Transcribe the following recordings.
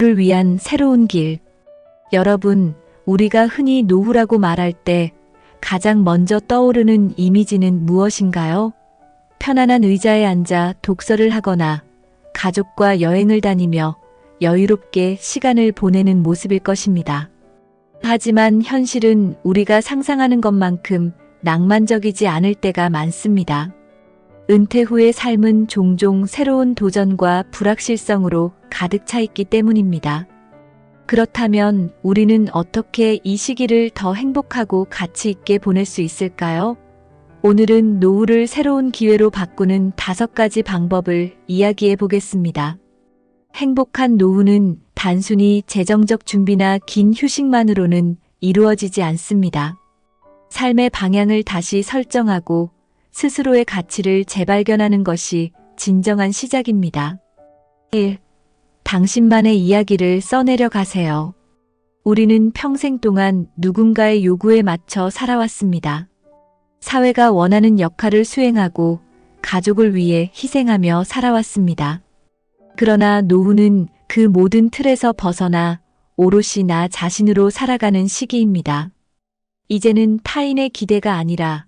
를 위한 새로운 길. 여러분, 우리가 흔히 노후라고 말할 때 가장 먼저 떠오르는 이미지는 무엇인가요? 편안한 의자에 앉아 독서를 하거나 가족과 여행을 다니며 여유롭게 시간을 보내는 모습일 것입니다. 하지만 현실은 우리가 상상하는 것만큼 낭만적이지 않을 때가 많습니다. 은퇴 후의 삶은 종종 새로운 도전과 불확실성으로 가득 차 있기 때문입니다. 그렇다면 우리는 어떻게 이 시기를 더 행복하고 가치 있게 보낼 수 있을까요? 오늘은 노후를 새로운 기회로 바꾸는 5가지 방법을 이야기해 보겠습니다. 행복한 노후는 단순히 재정적 준비나 긴 휴식만으로는 이루어지지 않습니다. 삶의 방향을 다시 설정하고 스스로의 가치를 재발견하는 것이 진정한 시작입니다. 1. 당신만의 이야기를 써내려 가세요. 우리는 평생 동안 누군가의 요구에 맞춰 살아왔습니다. 사회가 원하는 역할을 수행하고 가족을 위해 희생하며 살아왔습니다. 그러나 노후는 그 모든 틀에서 벗어나 오롯이 나 자신으로 살아가는 시기입니다. 이제는 타인의 기대가 아니라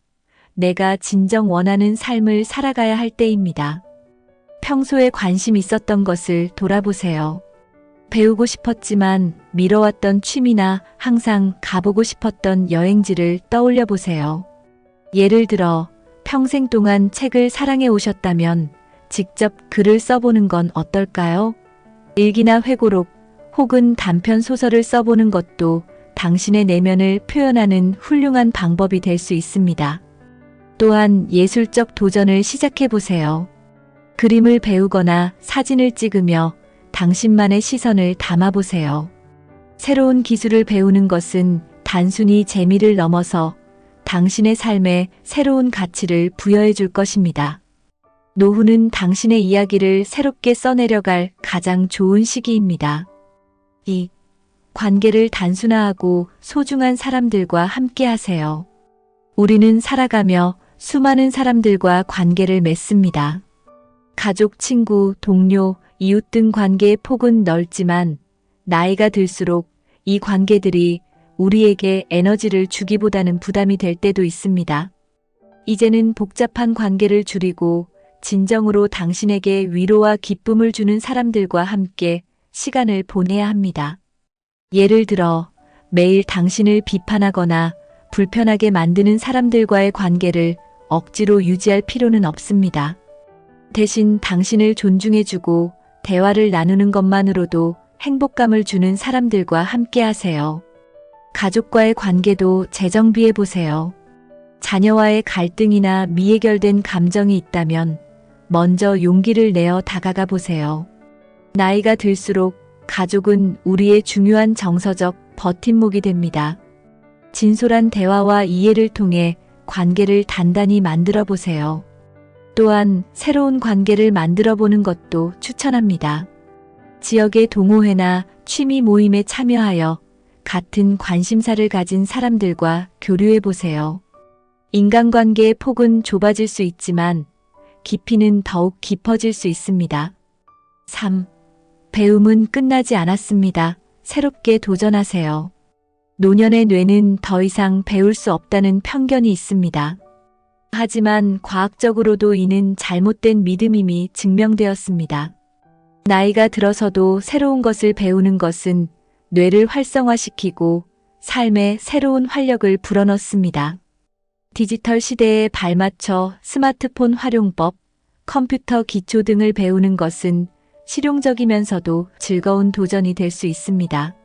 내가 진정 원하는 삶을 살아가야 할 때입니다. 평소에 관심 있었던 것을 돌아보세요. 배우고 싶었지만 미뤄왔던 취미나 항상 가보고 싶었던 여행지를 떠올려 보세요. 예를 들어 평생 동안 책을 사랑해 오셨다면 직접 글을 써보는 건 어떨까요? 일기나 회고록 혹은 단편 소설을 써보는 것도 당신의 내면을 표현하는 훌륭한 방법이 될 수 있습니다. 또한 예술적 도전을 시작해 보세요. 그림을 배우거나 사진을 찍으며 당신만의 시선을 담아보세요. 새로운 기술을 배우는 것은 단순히 재미를 넘어서 당신의 삶에 새로운 가치를 부여해 줄 것입니다. 노후는 당신의 이야기를 새롭게 써내려갈 가장 좋은 시기입니다. 2. 관계를 단순화하고 소중한 사람들과 함께 하세요. 우리는 살아가며 수많은 사람들과 관계를 맺습니다. 가족, 친구, 동료, 이웃 등 관계의 폭은 넓지만 나이가 들수록 이 관계들이 우리에게 에너지를 주기보다는 부담이 될 때도 있습니다. 이제는 복잡한 관계를 줄이고 진정으로 당신에게 위로와 기쁨을 주는 사람들과 함께 시간을 보내야 합니다. 예를 들어 매일 당신을 비판하거나 불편하게 만드는 사람들과의 관계를 억지로 유지할 필요는 없습니다. 대신 당신을 존중해주고 대화를 나누는 것만으로도 행복감을 주는 사람들과 함께 하세요. 가족과의 관계도 재정비해 보세요. 자녀와의 갈등이나 미해결된 감정이 있다면 먼저 용기를 내어 다가가 보세요. 나이가 들수록 가족은 우리의 중요한 정서적 버팀목이 됩니다. 진솔한 대화와 이해를 통해 관계를 단단히 만들어 보세요. 또한 새로운 관계를 만들어 보는 것도 추천합니다. 지역의 동호회나 취미 모임에 참여하여 같은 관심사를 가진 사람들과 교류해 보세요. 인간관계의 폭은 좁아질 수 있지만 깊이는 더욱 깊어질 수 있습니다. 3. 배움은 끝나지 않았습니다. 새롭게 도전하세요. 노년의 뇌는 더 이상 배울 수 없다는 편견이 있습니다. 하지만 과학적으로도 이는 잘못된 믿음임이 증명되었습니다. 나이가 들어서도 새로운 것을 배우는 것은 뇌를 활성화시키고 삶에 새로운 활력을 불어넣습니다. 디지털 시대에 발맞춰 스마트폰 활용법, 컴퓨터 기초 등을 배우는 것은 실용적이면서도 즐거운 도전이 될 수 있습니다.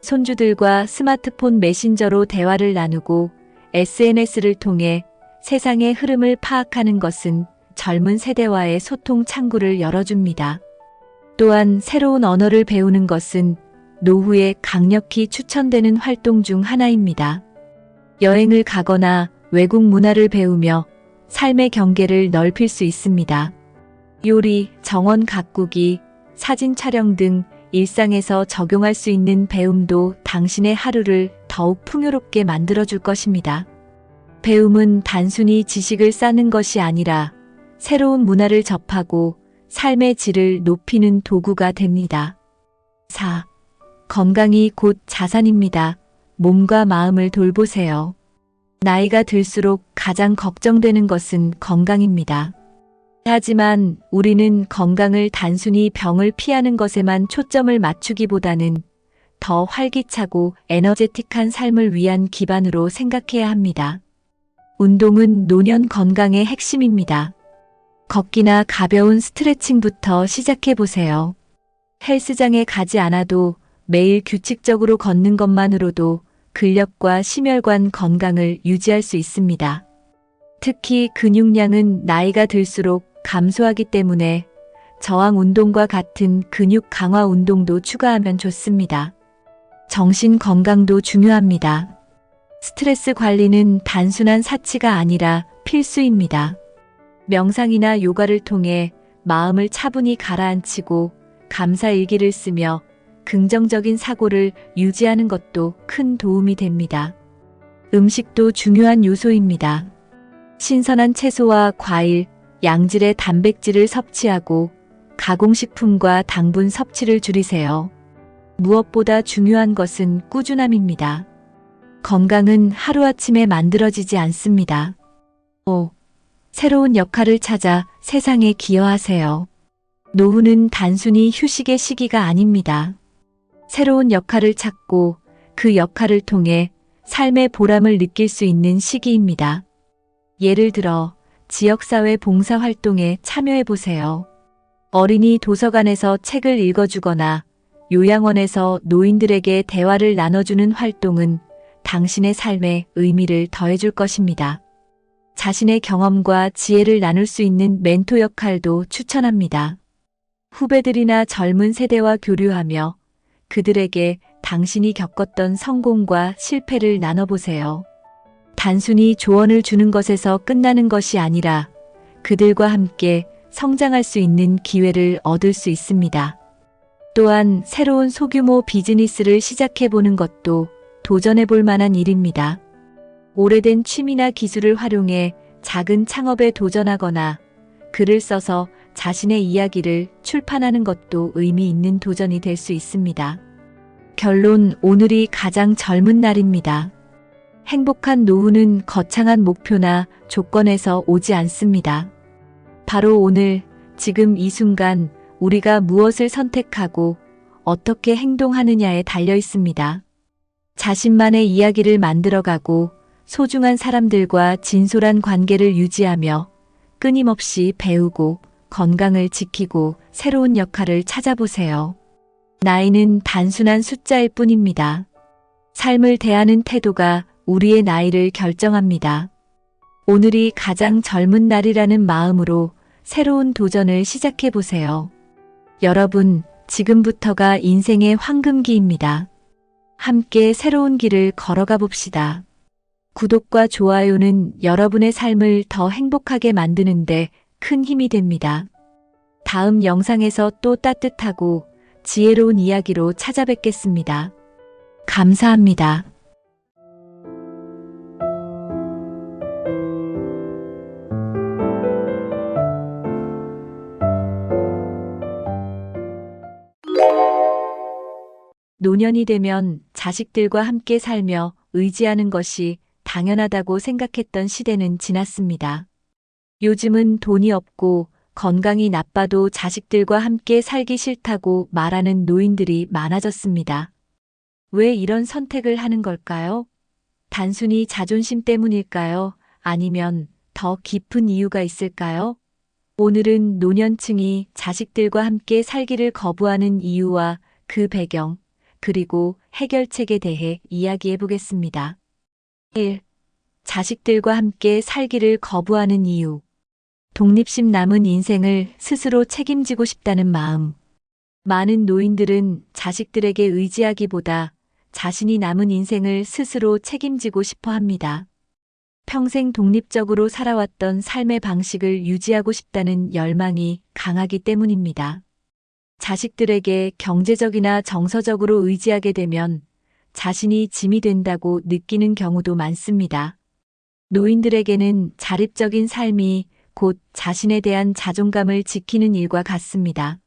손주들과 스마트폰 메신저로 대화를 나누고 SNS를 통해 세상의 흐름을 파악하는 것은 젊은 세대와의 소통 창구를 열어줍니다. 또한 새로운 언어를 배우는 것은 노후에 강력히 추천되는 활동 중 하나입니다. 여행을 가거나 외국 문화를 배우며 삶의 경계를 넓힐 수 있습니다. 요리, 정원 가꾸기, 사진 촬영 등 일상에서 적용할 수 있는 배움도 당신의 하루를 더욱 풍요롭게 만들어줄 것입니다. 배움은 단순히 지식을 쌓는 것이 아니라 새로운 문화를 접하고 삶의 질을 높이는 도구가 됩니다. 4. 건강이 곧 자산입니다. 몸과 마음을 돌보세요. 나이가 들수록 가장 걱정되는 것은 건강입니다. 하지만 우리는 건강을 단순히 병을 피하는 것에만 초점을 맞추기보다는 더 활기차고 에너제틱한 삶을 위한 기반으로 생각해야 합니다. 운동은 노년 건강의 핵심입니다. 걷기나 가벼운 스트레칭부터 시작해 보세요. 헬스장에 가지 않아도 매일 규칙적으로 걷는 것만으로도 근력과 심혈관 건강을 유지할 수 있습니다. 특히 근육량은 나이가 들수록 감소하기 때문에 저항 운동과 같은 근육 강화 운동도 추가하면 좋습니다. 정신 건강도 중요합니다. 스트레스 관리는 단순한 사치가 아니라 필수입니다. 명상이나 요가를 통해 마음을 차분히 가라앉히고 감사 일기를 쓰며 긍정적인 사고를 유지하는 것도 큰 도움이 됩니다. 음식도 중요한 요소입니다. 신선한 채소와 과일, 양질의 단백질을 섭취하고 가공식품과 당분 섭취를 줄이세요. 무엇보다 중요한 것은 꾸준함입니다. 건강은 하루아침에 만들어지지 않습니다. 5. 새로운 역할을 찾아 세상에 기여하세요. 노후는 단순히 휴식의 시기가 아닙니다. 새로운 역할을 찾고 그 역할을 통해 삶의 보람을 느낄 수 있는 시기입니다. 예를 들어 지역사회 봉사활동에 참여해 보세요. 어린이 도서관에서 책을 읽어주거나 요양원에서 노인들에게 대화를 나눠주는 활동은 당신의 삶에 의미를 더해줄 것입니다. 자신의 경험과 지혜를 나눌 수 있는 멘토 역할도 추천합니다. 후배들이나 젊은 세대와 교류하며 그들에게 당신이 겪었던 성공과 실패를 나눠보세요. 단순히 조언을 주는 것에서 끝나는 것이 아니라 그들과 함께 성장할 수 있는 기회를 얻을 수 있습니다. 또한 새로운 소규모 비즈니스를 시작해보는 것도 도전해볼 만한 일입니다. 오래된 취미나 기술을 활용해 작은 창업에 도전하거나 글을 써서 자신의 이야기를 출판하는 것도 의미 있는 도전이 될 수 있습니다. 결론, 오늘이 가장 젊은 날입니다. 행복한 노후는 거창한 목표나 조건에서 오지 않습니다. 바로 오늘, 지금 이 순간 우리가 무엇을 선택하고 어떻게 행동하느냐에 달려 있습니다. 자신만의 이야기를 만들어가고 소중한 사람들과 진솔한 관계를 유지하며 끊임없이 배우고 건강을 지키고 새로운 역할을 찾아보세요. 나이는 단순한 숫자일 뿐입니다. 삶을 대하는 태도가 우리의 나이를 결정합니다. 오늘이 가장 젊은 날이라는 마음으로 새로운 도전을 시작해 보세요. 여러분, 지금부터가 인생의 황금기입니다. 함께 새로운 길을 걸어가 봅시다. 구독과 좋아요는 여러분의 삶을 더 행복하게 만드는데 큰 힘이 됩니다. 다음 영상에서 또 따뜻하고 지혜로운 이야기로 찾아뵙겠습니다. 감사합니다. 노년이 되면 자식들과 함께 살며 의지하는 것이 당연하다고 생각했던 시대는 지났습니다. 요즘은 돈이 없고 건강이 나빠도 자식들과 함께 살기 싫다고 말하는 노인들이 많아졌습니다. 왜 이런 선택을 하는 걸까요? 단순히 자존심 때문일까요? 아니면 더 깊은 이유가 있을까요? 오늘은 노년층이 자식들과 함께 살기를 거부하는 이유와 그 배경, 그리고 해결책에 대해 이야기해 보겠습니다. 1. 자식들과 함께 살기를 거부하는 이유. 독립심 남은 인생을 스스로 책임지고 싶다는 마음. 많은 노인들은 자식들에게 의지하기보다 자신이 남은 인생을 스스로 책임지고 싶어 합니다. 평생 독립적으로 살아왔던 삶의 방식을 유지하고 싶다는 열망이 강하기 때문입니다. 자식들에게 경제적이나 정서적으로 의지하게 되면 자신이 짐이 된다고 느끼는 경우도 많습니다. 노인들에게는 자립적인 삶이 곧 자신에 대한 자존감을 지키는 일과 같습니다.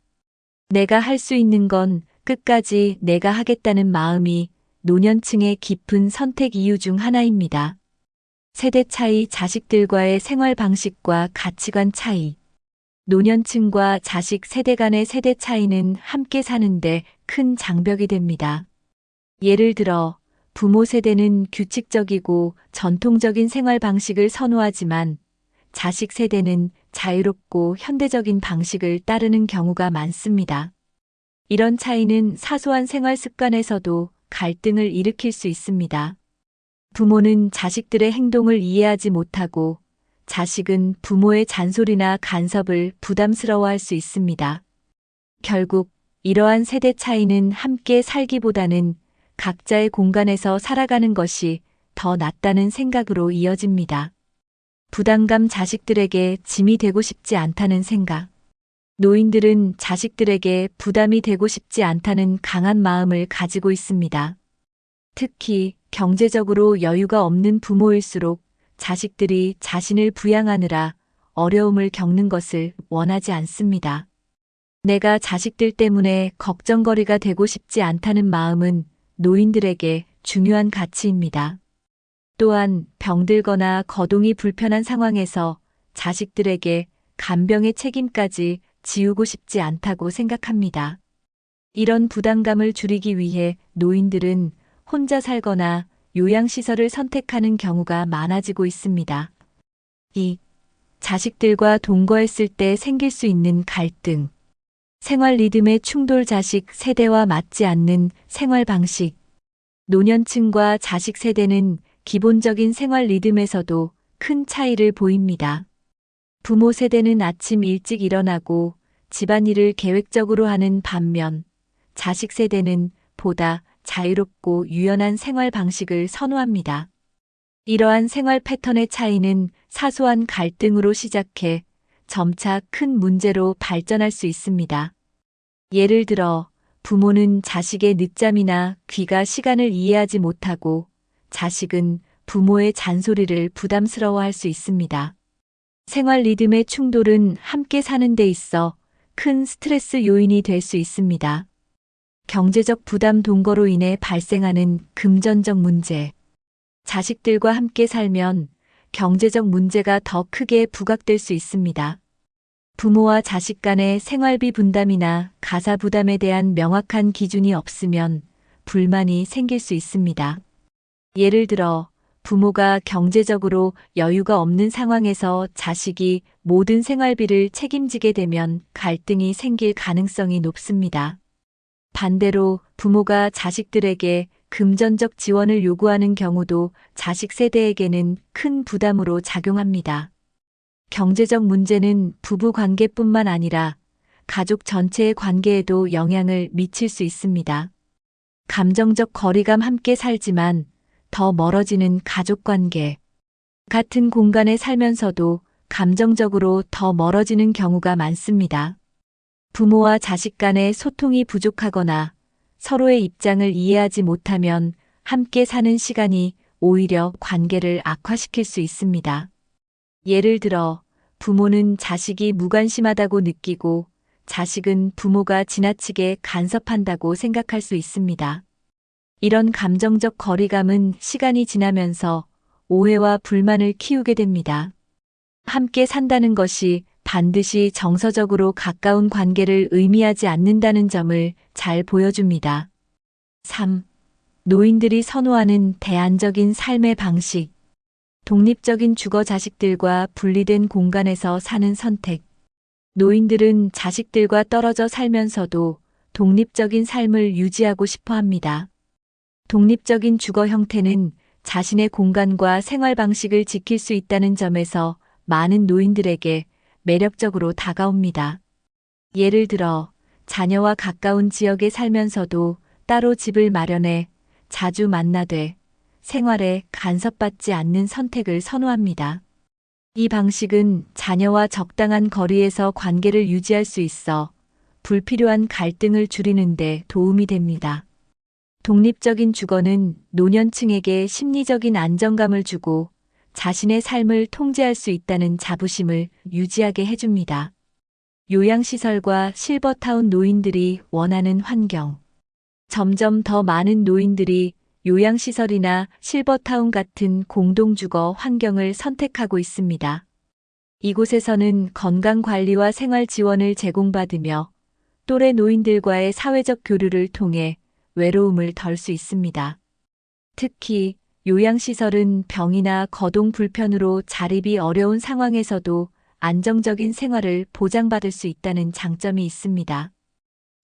내가 할 수 있는 건 끝까지 내가 하겠다는 마음이 노년층의 깊은 선택 이유 중 하나입니다. 세대 차이, 자식들과의 생활 방식과 가치관 차이. 노년층과 자식 세대 간의 세대 차이는 함께 사는데 큰 장벽이 됩니다. 예를 들어 부모 세대는 규칙적이고 전통적인 생활 방식을 선호하지만 자식 세대는 자유롭고 현대적인 방식을 따르는 경우가 많습니다. 이런 차이는 사소한 생활 습관에서도 갈등을 일으킬 수 있습니다. 부모는 자식들의 행동을 이해하지 못하고 자식은 부모의 잔소리나 간섭을 부담스러워할 수 있습니다. 결국 이러한 세대 차이는 함께 살기보다는 각자의 공간에서 살아가는 것이 더 낫다는 생각으로 이어집니다. 부담감, 자식들에게 짐이 되고 싶지 않다는 생각. 노인들은 자식들에게 부담이 되고 싶지 않다는 강한 마음을 가지고 있습니다. 특히 경제적으로 여유가 없는 부모일수록 자식들이 자신을 부양하느라 어려움을 겪는 것을 원하지 않습니다. 내가 자식들 때문에 걱정거리가 되고 싶지 않다는 마음은 노인들에게 중요한 가치입니다. 또한 병들거나 거동이 불편한 상황에서 자식들에게 간병의 책임까지 지우고 싶지 않다고 생각합니다. 이런 부담감을 줄이기 위해 노인들은 혼자 살거나 요양시설을 선택하는 경우가 많아지고 있습니다. 2. 자식들과 동거했을 때 생길 수 있는 갈등. 생활 리듬의 충돌, 자식 세대와 맞지 않는 생활 방식. 노년층과 자식 세대는 기본적인 생활 리듬에서도 큰 차이를 보입니다. 부모 세대는 아침 일찍 일어나고 집안일을 계획적으로 하는 반면 자식 세대는 보다 자유롭고 유연한 생활 방식을 선호합니다. 이러한 생활 패턴의 차이는 사소한 갈등으로 시작해 점차 큰 문제로 발전할 수 있습니다. 예를 들어 부모는 자식의 늦잠이나 귀가 시간을 이해하지 못하고 자식은 부모의 잔소리를 부담스러워할 수 있습니다. 생활 리듬의 충돌은 함께 사는 데 있어 큰 스트레스 요인이 될 수 있습니다. 경제적 부담, 동거로 인해 발생하는 금전적 문제. 자식들과 함께 살면 경제적 문제가 더 크게 부각될 수 있습니다. 부모와 자식 간의 생활비 분담이나 가사 부담에 대한 명확한 기준이 없으면 불만이 생길 수 있습니다. 예를 들어 부모가 경제적으로 여유가 없는 상황에서 자식이 모든 생활비를 책임지게 되면 갈등이 생길 가능성이 높습니다. 반대로 부모가 자식들에게 금전적 지원을 요구하는 경우도 자식 세대에게는 큰 부담으로 작용합니다. 경제적 문제는 부부 관계뿐만 아니라 가족 전체의 관계에도 영향을 미칠 수 있습니다. 감정적 거리감, 함께 살지만 더 멀어지는 가족 관계. 같은 공간에 살면서도 감정적으로 더 멀어지는 경우가 많습니다. 부모와 자식 간의 소통이 부족하거나 서로의 입장을 이해하지 못하면 함께 사는 시간이 오히려 관계를 악화시킬 수 있습니다. 예를 들어 부모는 자식이 무관심하다고 느끼고 자식은 부모가 지나치게 간섭한다고 생각할 수 있습니다. 이런 감정적 거리감은 시간이 지나면서 오해와 불만을 키우게 됩니다. 함께 산다는 것이 반드시 정서적으로 가까운 관계를 의미하지 않는다는 점을 잘 보여줍니다. 3. 노인들이 선호하는 대안적인 삶의 방식. 독립적인 주거, 자식들과 분리된 공간에서 사는 선택. 노인들은 자식들과 떨어져 살면서도 독립적인 삶을 유지하고 싶어 합니다. 독립적인 주거 형태는 자신의 공간과 생활 방식을 지킬 수 있다는 점에서 많은 노인들에게 매력적으로 다가옵니다. 예를 들어 자녀와 가까운 지역에 살면서도 따로 집을 마련해 자주 만나되 생활에 간섭받지 않는 선택을 선호합니다. 이 방식은 자녀와 적당한 거리에서 관계를 유지할 수 있어 불필요한 갈등을 줄이는 데 도움이 됩니다. 독립적인 주거는 노년층에게 심리적인 안정감을 주고 자신의 삶을 통제할 수 있다는 자부심을 유지하게 해줍니다. 요양시설과 실버타운, 노인들이 원하는 환경. 점점 더 많은 노인들이 요양시설이나 실버타운 같은 공동주거 환경을 선택하고 있습니다. 이곳에서는 건강관리와 생활 지원을 제공받으며 또래 노인들과의 사회적 교류를 통해 외로움을 덜 수 있습니다. 특히 요양시설은 병이나 거동 불편으로 자립이 어려운 상황에서도 안정적인 생활을 보장받을 수 있다는 장점이 있습니다.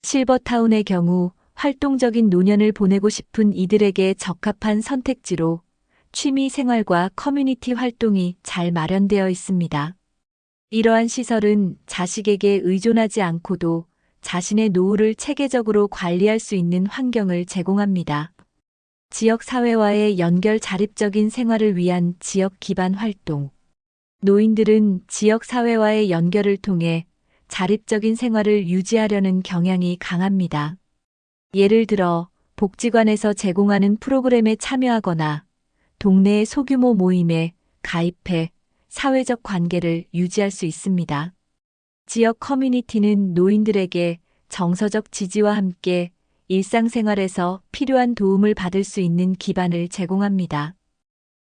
실버타운의 경우 활동적인 노년을 보내고 싶은 이들에게 적합한 선택지로 취미 생활과 커뮤니티 활동이 잘 마련되어 있습니다. 이러한 시설은 자식에게 의존하지 않고도 자신의 노후를 체계적으로 관리할 수 있는 환경을 제공합니다. 지역 사회와의 연결 자립적인 생활을 위한 지역 기반 활동. 노인들은 지역 사회와의 연결을 통해 자립적인 생활을 유지하려는 경향이 강합니다. 예를 들어 복지관에서 제공하는 프로그램에 참여하거나 동네의 소규모 모임에 가입해 사회적 관계를 유지할 수 있습니다. 지역 커뮤니티는 노인들에게 정서적 지지와 함께 일상생활에서 필요한 도움을 받을 수 있는 기반을 제공합니다.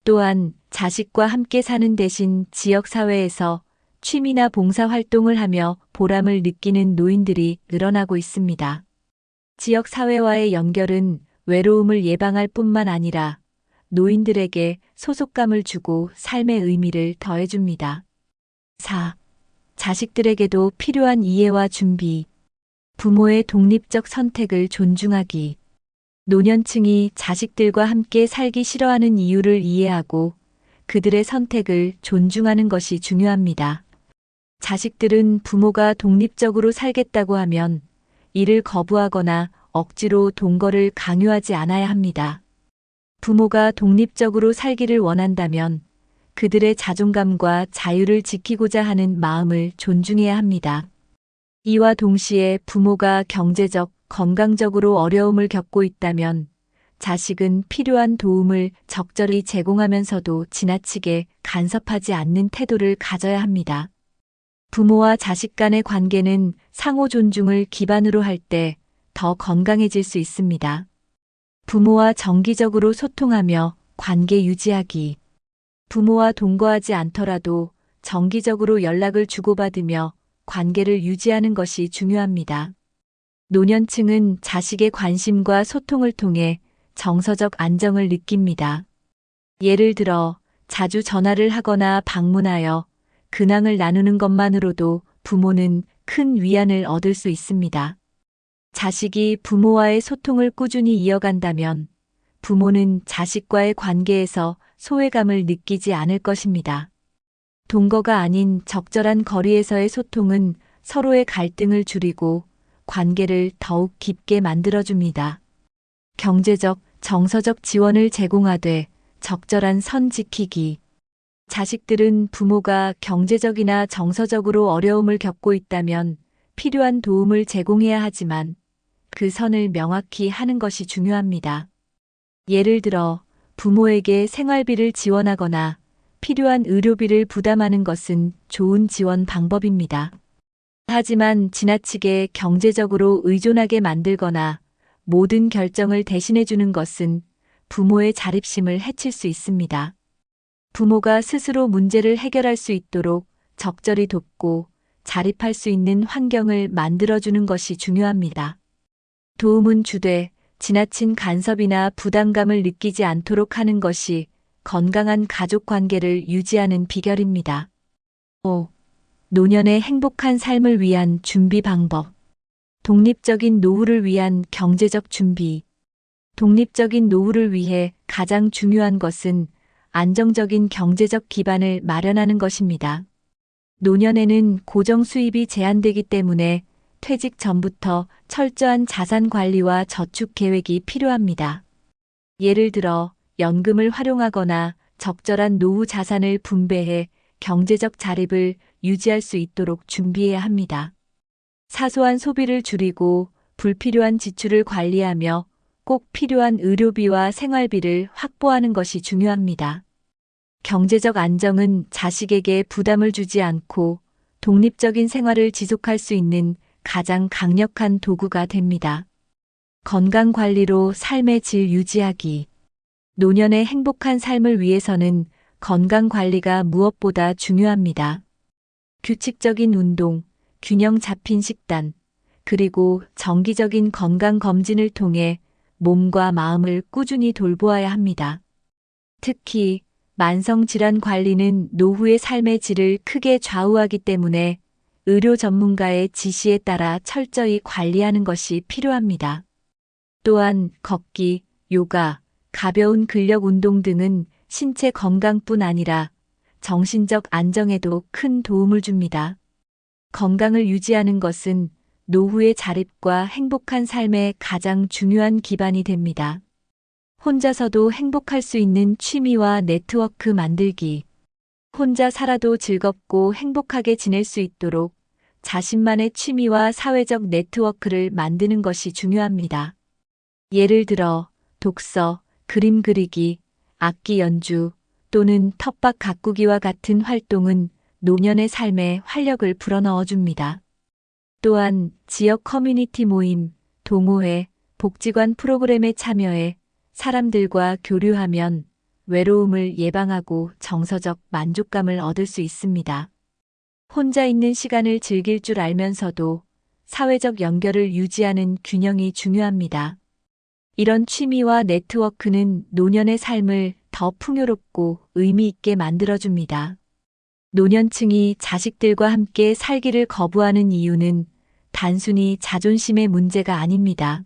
또한 자식과 함께 사는 대신 지역사회에서 취미나 봉사활동을 하며 보람을 느끼는 노인들이 늘어나고 있습니다. 지역사회와의 연결은 외로움을 예방할 뿐만 아니라 노인들에게 소속감을 주고 삶의 의미를 더해줍니다. 4. 자식들에게도 필요한 이해와 준비. 부모의 독립적 선택을 존중하기. 노년층이 자식들과 함께 살기 싫어하는 이유를 이해하고 그들의 선택을 존중하는 것이 중요합니다. 자식들은 부모가 독립적으로 살겠다고 하면 이를 거부하거나 억지로 동거를 강요하지 않아야 합니다. 부모가 독립적으로 살기를 원한다면 그들의 자존감과 자유를 지키고자 하는 마음을 존중해야 합니다. 이와 동시에 부모가 경제적, 건강적으로 어려움을 겪고 있다면 자식은 필요한 도움을 적절히 제공하면서도 지나치게 간섭하지 않는 태도를 가져야 합니다. 부모와 자식 간의 관계는 상호 존중을 기반으로 할 때 더 건강해질 수 있습니다. 부모와 정기적으로 소통하며 관계 유지하기. 부모와 동거하지 않더라도 정기적으로 연락을 주고받으며 관계를 유지하는 것이 중요합니다. 노년층은 자식의 관심과 소통을 통해 정서적 안정을 느낍니다. 예를 들어 자주 전화를 하거나 방문하여 근황을 나누는 것만으로도 부모는 큰 위안을 얻을 수 있습니다. 자식이 부모와의 소통을 꾸준히 이어간다면 부모는 자식과의 관계에서 소외감을 느끼지 않을 것입니다. 동거가 아닌 적절한 거리에서의 소통은 서로의 갈등을 줄이고 관계를 더욱 깊게 만들어줍니다. 경제적, 정서적 지원을 제공하되 적절한 선 지키기. 자식들은 부모가 경제적이나 정서적으로 어려움을 겪고 있다면 필요한 도움을 제공해야 하지만 그 선을 명확히 하는 것이 중요합니다. 예를 들어 부모에게 생활비를 지원하거나 필요한 의료비를 부담하는 것은 좋은 지원 방법입니다. 하지만 지나치게 경제적으로 의존하게 만들거나 모든 결정을 대신해 주는 것은 부모의 자립심을 해칠 수 있습니다. 부모가 스스로 문제를 해결할 수 있도록 적절히 돕고 자립할 수 있는 환경을 만들어주는 것이 중요합니다. 도움은 주되 지나친 간섭이나 부담감을 느끼지 않도록 하는 것이 건강한 가족 관계를 유지하는 비결입니다. 5. 노년의 행복한 삶을 위한 준비 방법. 독립적인 노후를 위한 경제적 준비. 독립적인 노후를 위해 가장 중요한 것은 안정적인 경제적 기반을 마련하는 것입니다. 노년에는 고정 수입이 제한되기 때문에 퇴직 전부터 철저한 자산 관리와 저축 계획이 필요합니다. 예를 들어 연금을 활용하거나 적절한 노후 자산을 분배해 경제적 자립을 유지할 수 있도록 준비해야 합니다. 사소한 소비를 줄이고 불필요한 지출을 관리하며 꼭 필요한 의료비와 생활비를 확보하는 것이 중요합니다. 경제적 안정은 자식에게 부담을 주지 않고 독립적인 생활을 지속할 수 있는 가장 강력한 도구가 됩니다. 건강 관리로 삶의 질 유지하기. 노년의 행복한 삶을 위해서는 건강 관리가 무엇보다 중요합니다. 규칙적인 운동, 균형 잡힌 식단, 그리고 정기적인 건강 검진을 통해 몸과 마음을 꾸준히 돌보아야 합니다. 특히 만성질환 관리는 노후의 삶의 질을 크게 좌우하기 때문에 의료 전문가의 지시에 따라 철저히 관리하는 것이 필요합니다. 또한 걷기, 요가, 가벼운 근력 운동 등은 신체 건강뿐 아니라 정신적 안정에도 큰 도움을 줍니다. 건강을 유지하는 것은 노후의 자립과 행복한 삶의 가장 중요한 기반이 됩니다. 혼자서도 행복할 수 있는 취미와 네트워크 만들기. 혼자 살아도 즐겁고 행복하게 지낼 수 있도록 자신만의 취미와 사회적 네트워크를 만드는 것이 중요합니다. 예를 들어 독서, 그림 그리기, 악기 연주 또는 텃밭 가꾸기와 같은 활동은 노년의 삶에 활력을 불어넣어 줍니다. 또한 지역 커뮤니티 모임, 동호회, 복지관 프로그램에 참여해 사람들과 교류하면 외로움을 예방하고 정서적 만족감을 얻을 수 있습니다. 혼자 있는 시간을 즐길 줄 알면서도 사회적 연결을 유지하는 균형이 중요합니다. 이런 취미와 네트워크는 노년의 삶을 더 풍요롭고 의미 있게 만들어줍니다. 노년층이 자식들과 함께 살기를 거부하는 이유는 단순히 자존심의 문제가 아닙니다.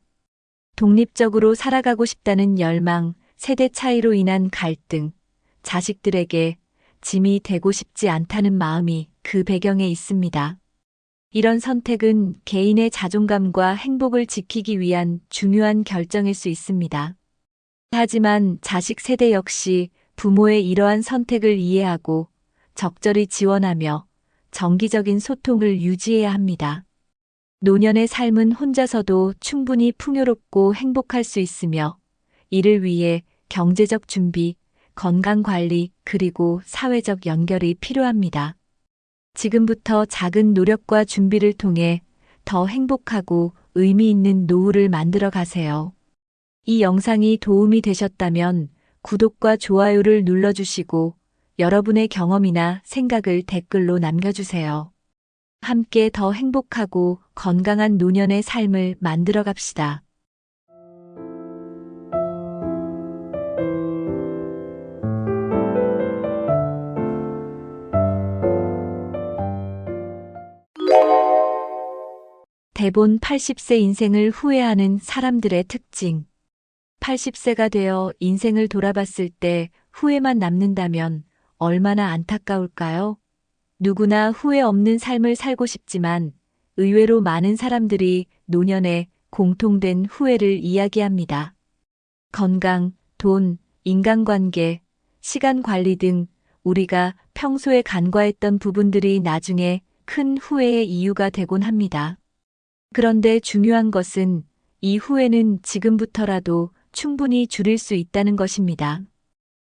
독립적으로 살아가고 싶다는 열망, 세대 차이로 인한 갈등, 자식들에게 짐이 되고 싶지 않다는 마음이 그 배경에 있습니다. 이런 선택은 개인의 자존감과 행복을 지키기 위한 중요한 결정일 수 있습니다. 하지만 자식 세대 역시 부모의 이러한 선택을 이해하고 적절히 지원하며 정기적인 소통을 유지해야 합니다. 노년의 삶은 혼자서도 충분히 풍요롭고 행복할 수 있으며 이를 위해 경제적 준비, 건강 관리, 그리고 사회적 연결이 필요합니다. 지금부터 작은 노력과 준비를 통해 더 행복하고 의미 있는 노후를 만들어 가세요. 이 영상이 도움이 되셨다면 구독과 좋아요를 눌러주시고 여러분의 경험이나 생각을 댓글로 남겨주세요. 함께 더 행복하고 건강한 노년의 삶을 만들어 갑시다. 대본 80세 인생을 후회하는 사람들의 특징. 80세가 되어 인생을 돌아봤을 때 후회만 남는다면 얼마나 안타까울까요? 누구나 후회 없는 삶을 살고 싶지만 의외로 많은 사람들이 노년에 공통된 후회를 이야기합니다. 건강, 돈, 인간관계, 시간 관리 등 우리가 평소에 간과했던 부분들이 나중에 큰 후회의 이유가 되곤 합니다. 그런데 중요한 것은 이 후회는 지금부터라도 충분히 줄일 수 있다는 것입니다.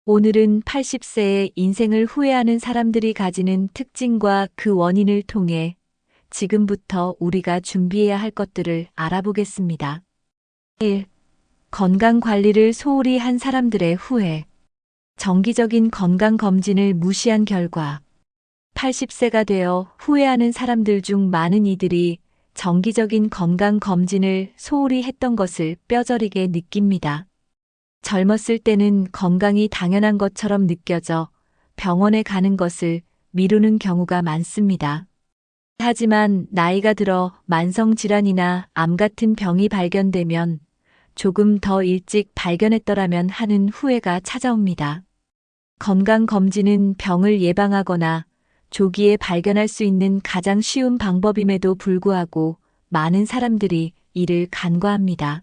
오늘은 80세의 인생을 후회하는 사람들이 가지는 특징과 그 원인을 통해 지금부터 우리가 준비해야 할 것들을 알아보겠습니다. 1. 건강 관리를 소홀히 한 사람들의 후회. 정기적인 건강 검진을 무시한 결과 80세가 되어 후회하는 사람들 중 많은 이들이 정기적인 건강 검진을 소홀히 했던 것을 뼈저리게 느낍니다. 젊었을 때는 건강이 당연한 것처럼 느껴져 병원에 가는 것을 미루는 경우가 많습니다. 하지만 나이가 들어 만성질환이나 암 같은 병이 발견되면 조금 더 일찍 발견했더라면 하는 후회가 찾아옵니다. 건강검진은 병을 예방하거나 조기에 발견할 수 있는 가장 쉬운 방법임에도 불구하고 많은 사람들이 이를 간과합니다.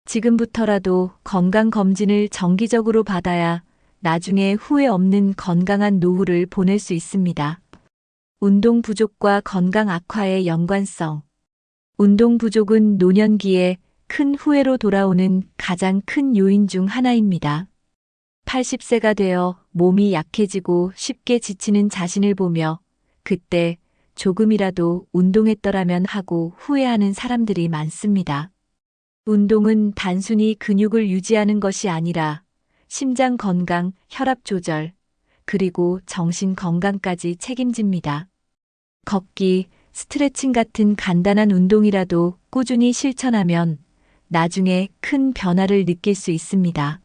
지금부터라도 건강검진을 정기적으로 받아야 나중에 후회 없는 건강한 노후를 보낼 수 있습니다. 운동 부족과 건강 악화의 연관성. 운동 부족은 노년기에 큰 후회로 돌아오는 가장 큰 요인 중 하나입니다. 80세가 되어 몸이 약해지고 쉽게 지치는 자신을 보며 그때 조금이라도 운동했더라면 하고 후회하는 사람들이 많습니다. 운동은 단순히 근육을 유지하는 것이 아니라 심장 건강, 혈압 조절, 그리고 정신 건강까지 책임집니다. 걷기, 스트레칭 같은 간단한 운동이라도 꾸준히 실천하면 나중에 큰 변화를 느낄 수 있습니다.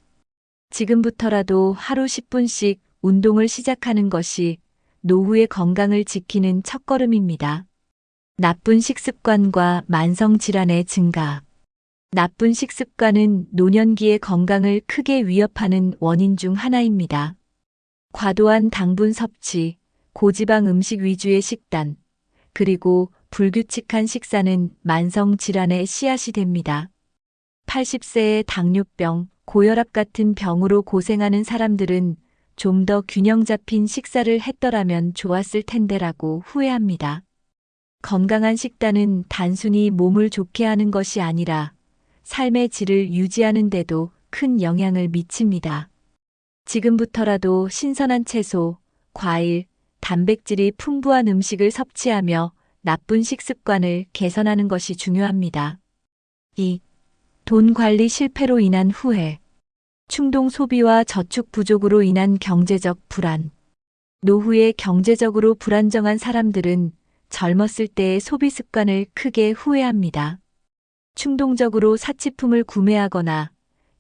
지금부터라도 하루 10분씩 운동을 시작하는 것이 노후의 건강을 지키는 첫걸음입니다. 나쁜 식습관과 만성질환의 증가. 나쁜 식습관은 노년기의 건강을 크게 위협하는 원인 중 하나입니다. 과도한 당분 섭취, 고지방 음식 위주의 식단, 그리고 불규칙한 식사는 만성질환의 씨앗이 됩니다. 80세의 당뇨병, 고혈압 같은 병으로 고생하는 사람들은 좀 더 균형 잡힌 식사를 했더라면 좋았을 텐데라고 후회합니다. 건강한 식단은 단순히 몸을 좋게 하는 것이 아니라 삶의 질을 유지하는 데도 큰 영향을 미칩니다. 지금부터라도 신선한 채소, 과일, 단백질이 풍부한 음식을 섭취하며 나쁜 식습관을 개선하는 것이 중요합니다. 2. 돈 관리 실패로 인한 후회. 충동 소비와 저축 부족으로 인한 경제적 불안. 노후에 경제적으로 불안정한 사람들은 젊었을 때의 소비 습관을 크게 후회합니다. 충동적으로 사치품을 구매하거나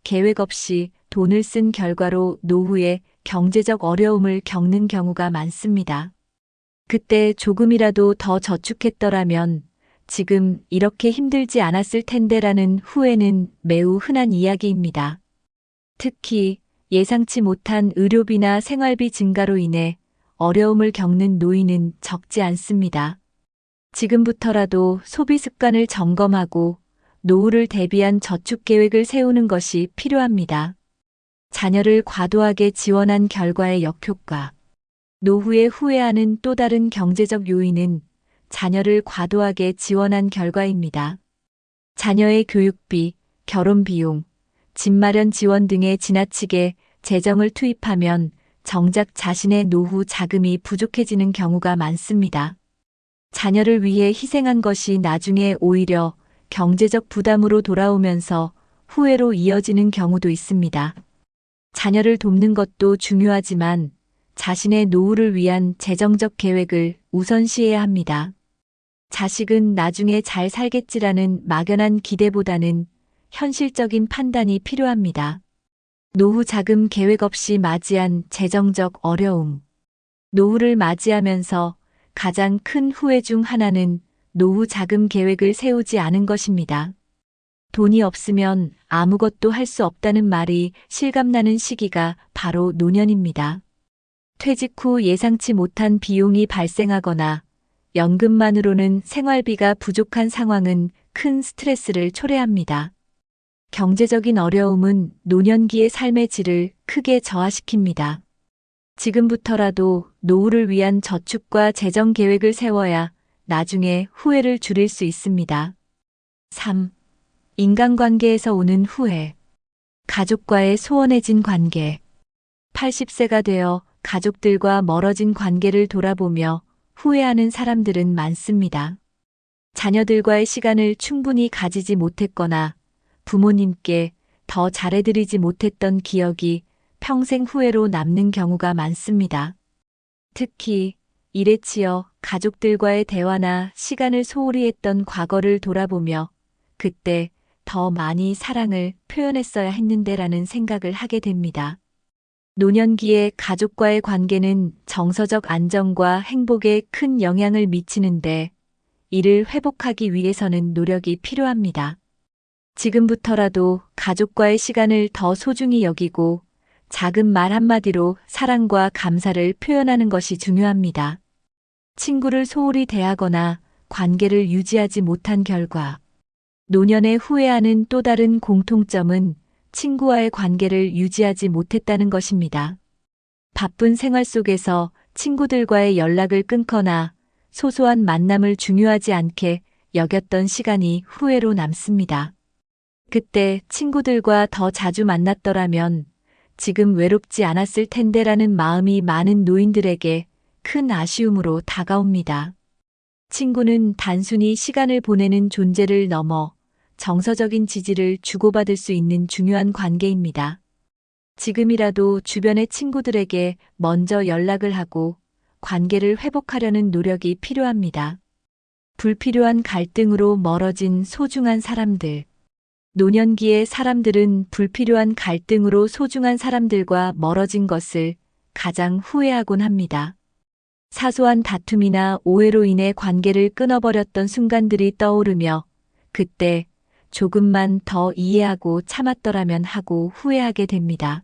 계획 없이 돈을 쓴 결과로 노후에 경제적 어려움을 겪는 경우가 많습니다. 그때 조금이라도 더 저축했더라면 지금 이렇게 힘들지 않았을 텐데라는 후회는 매우 흔한 이야기입니다. 특히 예상치 못한 의료비나 생활비 증가로 인해 어려움을 겪는 노인은 적지 않습니다. 지금부터라도 소비 습관을 점검하고 노후를 대비한 저축 계획을 세우는 것이 필요합니다. 자녀를 과도하게 지원한 결과의 역효과. 노후에 후회하는 또 다른 경제적 요인은 자녀를 과도하게 지원한 결과입니다. 자녀의 교육비, 결혼 비용, 집 마련 지원 등에 지나치게 재정을 투입하면 정작 자신의 노후 자금이 부족해지는 경우가 많습니다. 자녀를 위해 희생한 것이 나중에 오히려 경제적 부담으로 돌아오면서 후회로 이어지는 경우도 있습니다. 자녀를 돕는 것도 중요하지만 자신의 노후를 위한 재정적 계획을 우선시해야 합니다. 자식은 나중에 잘 살겠지라는 막연한 기대보다는 현실적인 판단이 필요합니다. 노후 자금 계획 없이 맞이한 재정적 어려움. 노후를 맞이하면서 가장 큰 후회 중 하나는 노후 자금 계획을 세우지 않은 것입니다. 돈이 없으면 아무것도 할 수 없다는 말이 실감나는 시기가 바로 노년입니다. 퇴직 후 예상치 못한 비용이 발생하거나 연금만으로는 생활비가 부족한 상황은 큰 스트레스를 초래합니다. 경제적인 어려움은 노년기의 삶의 질을 크게 저하시킵니다. 지금부터라도 노후를 위한 저축과 재정 계획을 세워야 나중에 후회를 줄일 수 있습니다. 3. 인간관계에서 오는 후회. 가족과의 소원해진 관계. 80세가 되어 가족들과 멀어진 관계를 돌아보며 후회하는 사람들은 많습니다. 자녀들과의 시간을 충분히 가지지 못했거나 부모님께 더 잘해드리지 못했던 기억이 평생 후회로 남는 경우가 많습니다. 특히 일에 치여 가족들과의 대화나 시간을 소홀히 했던 과거를 돌아보며 그때 더 많이 사랑을 표현했어야 했는데라는 생각을 하게 됩니다. 노년기의 가족과의 관계는 정서적 안정과 행복에 큰 영향을 미치는데 이를 회복하기 위해서는 노력이 필요합니다. 지금부터라도 가족과의 시간을 더 소중히 여기고 작은 말 한마디로 사랑과 감사를 표현하는 것이 중요합니다. 친구를 소홀히 대하거나 관계를 유지하지 못한 결과 노년에 후회하는 또 다른 공통점은 친구와의 관계를 유지하지 못했다는 것입니다. 바쁜 생활 속에서 친구들과의 연락을 끊거나 소소한 만남을 중요하지 않게 여겼던 시간이 후회로 남습니다. 그때 친구들과 더 자주 만났더라면 지금 외롭지 않았을 텐데라는 마음이 많은 노인들에게 큰 아쉬움으로 다가옵니다. 친구는 단순히 시간을 보내는 존재를 넘어 정서적인 지지를 주고받을 수 있는 중요한 관계입니다. 지금이라도 주변의 친구들에게 먼저 연락을 하고 관계를 회복하려는 노력이 필요합니다. 불필요한 갈등으로 멀어진 소중한 사람들. 노년기의 사람들은 불필요한 갈등으로 소중한 사람들과 멀어진 것을 가장 후회하곤 합니다. 사소한 다툼이나 오해로 인해 관계를 끊어버렸던 순간들이 떠오르며 그때 조금만 더 이해하고 참았더라면 하고 후회하게 됩니다.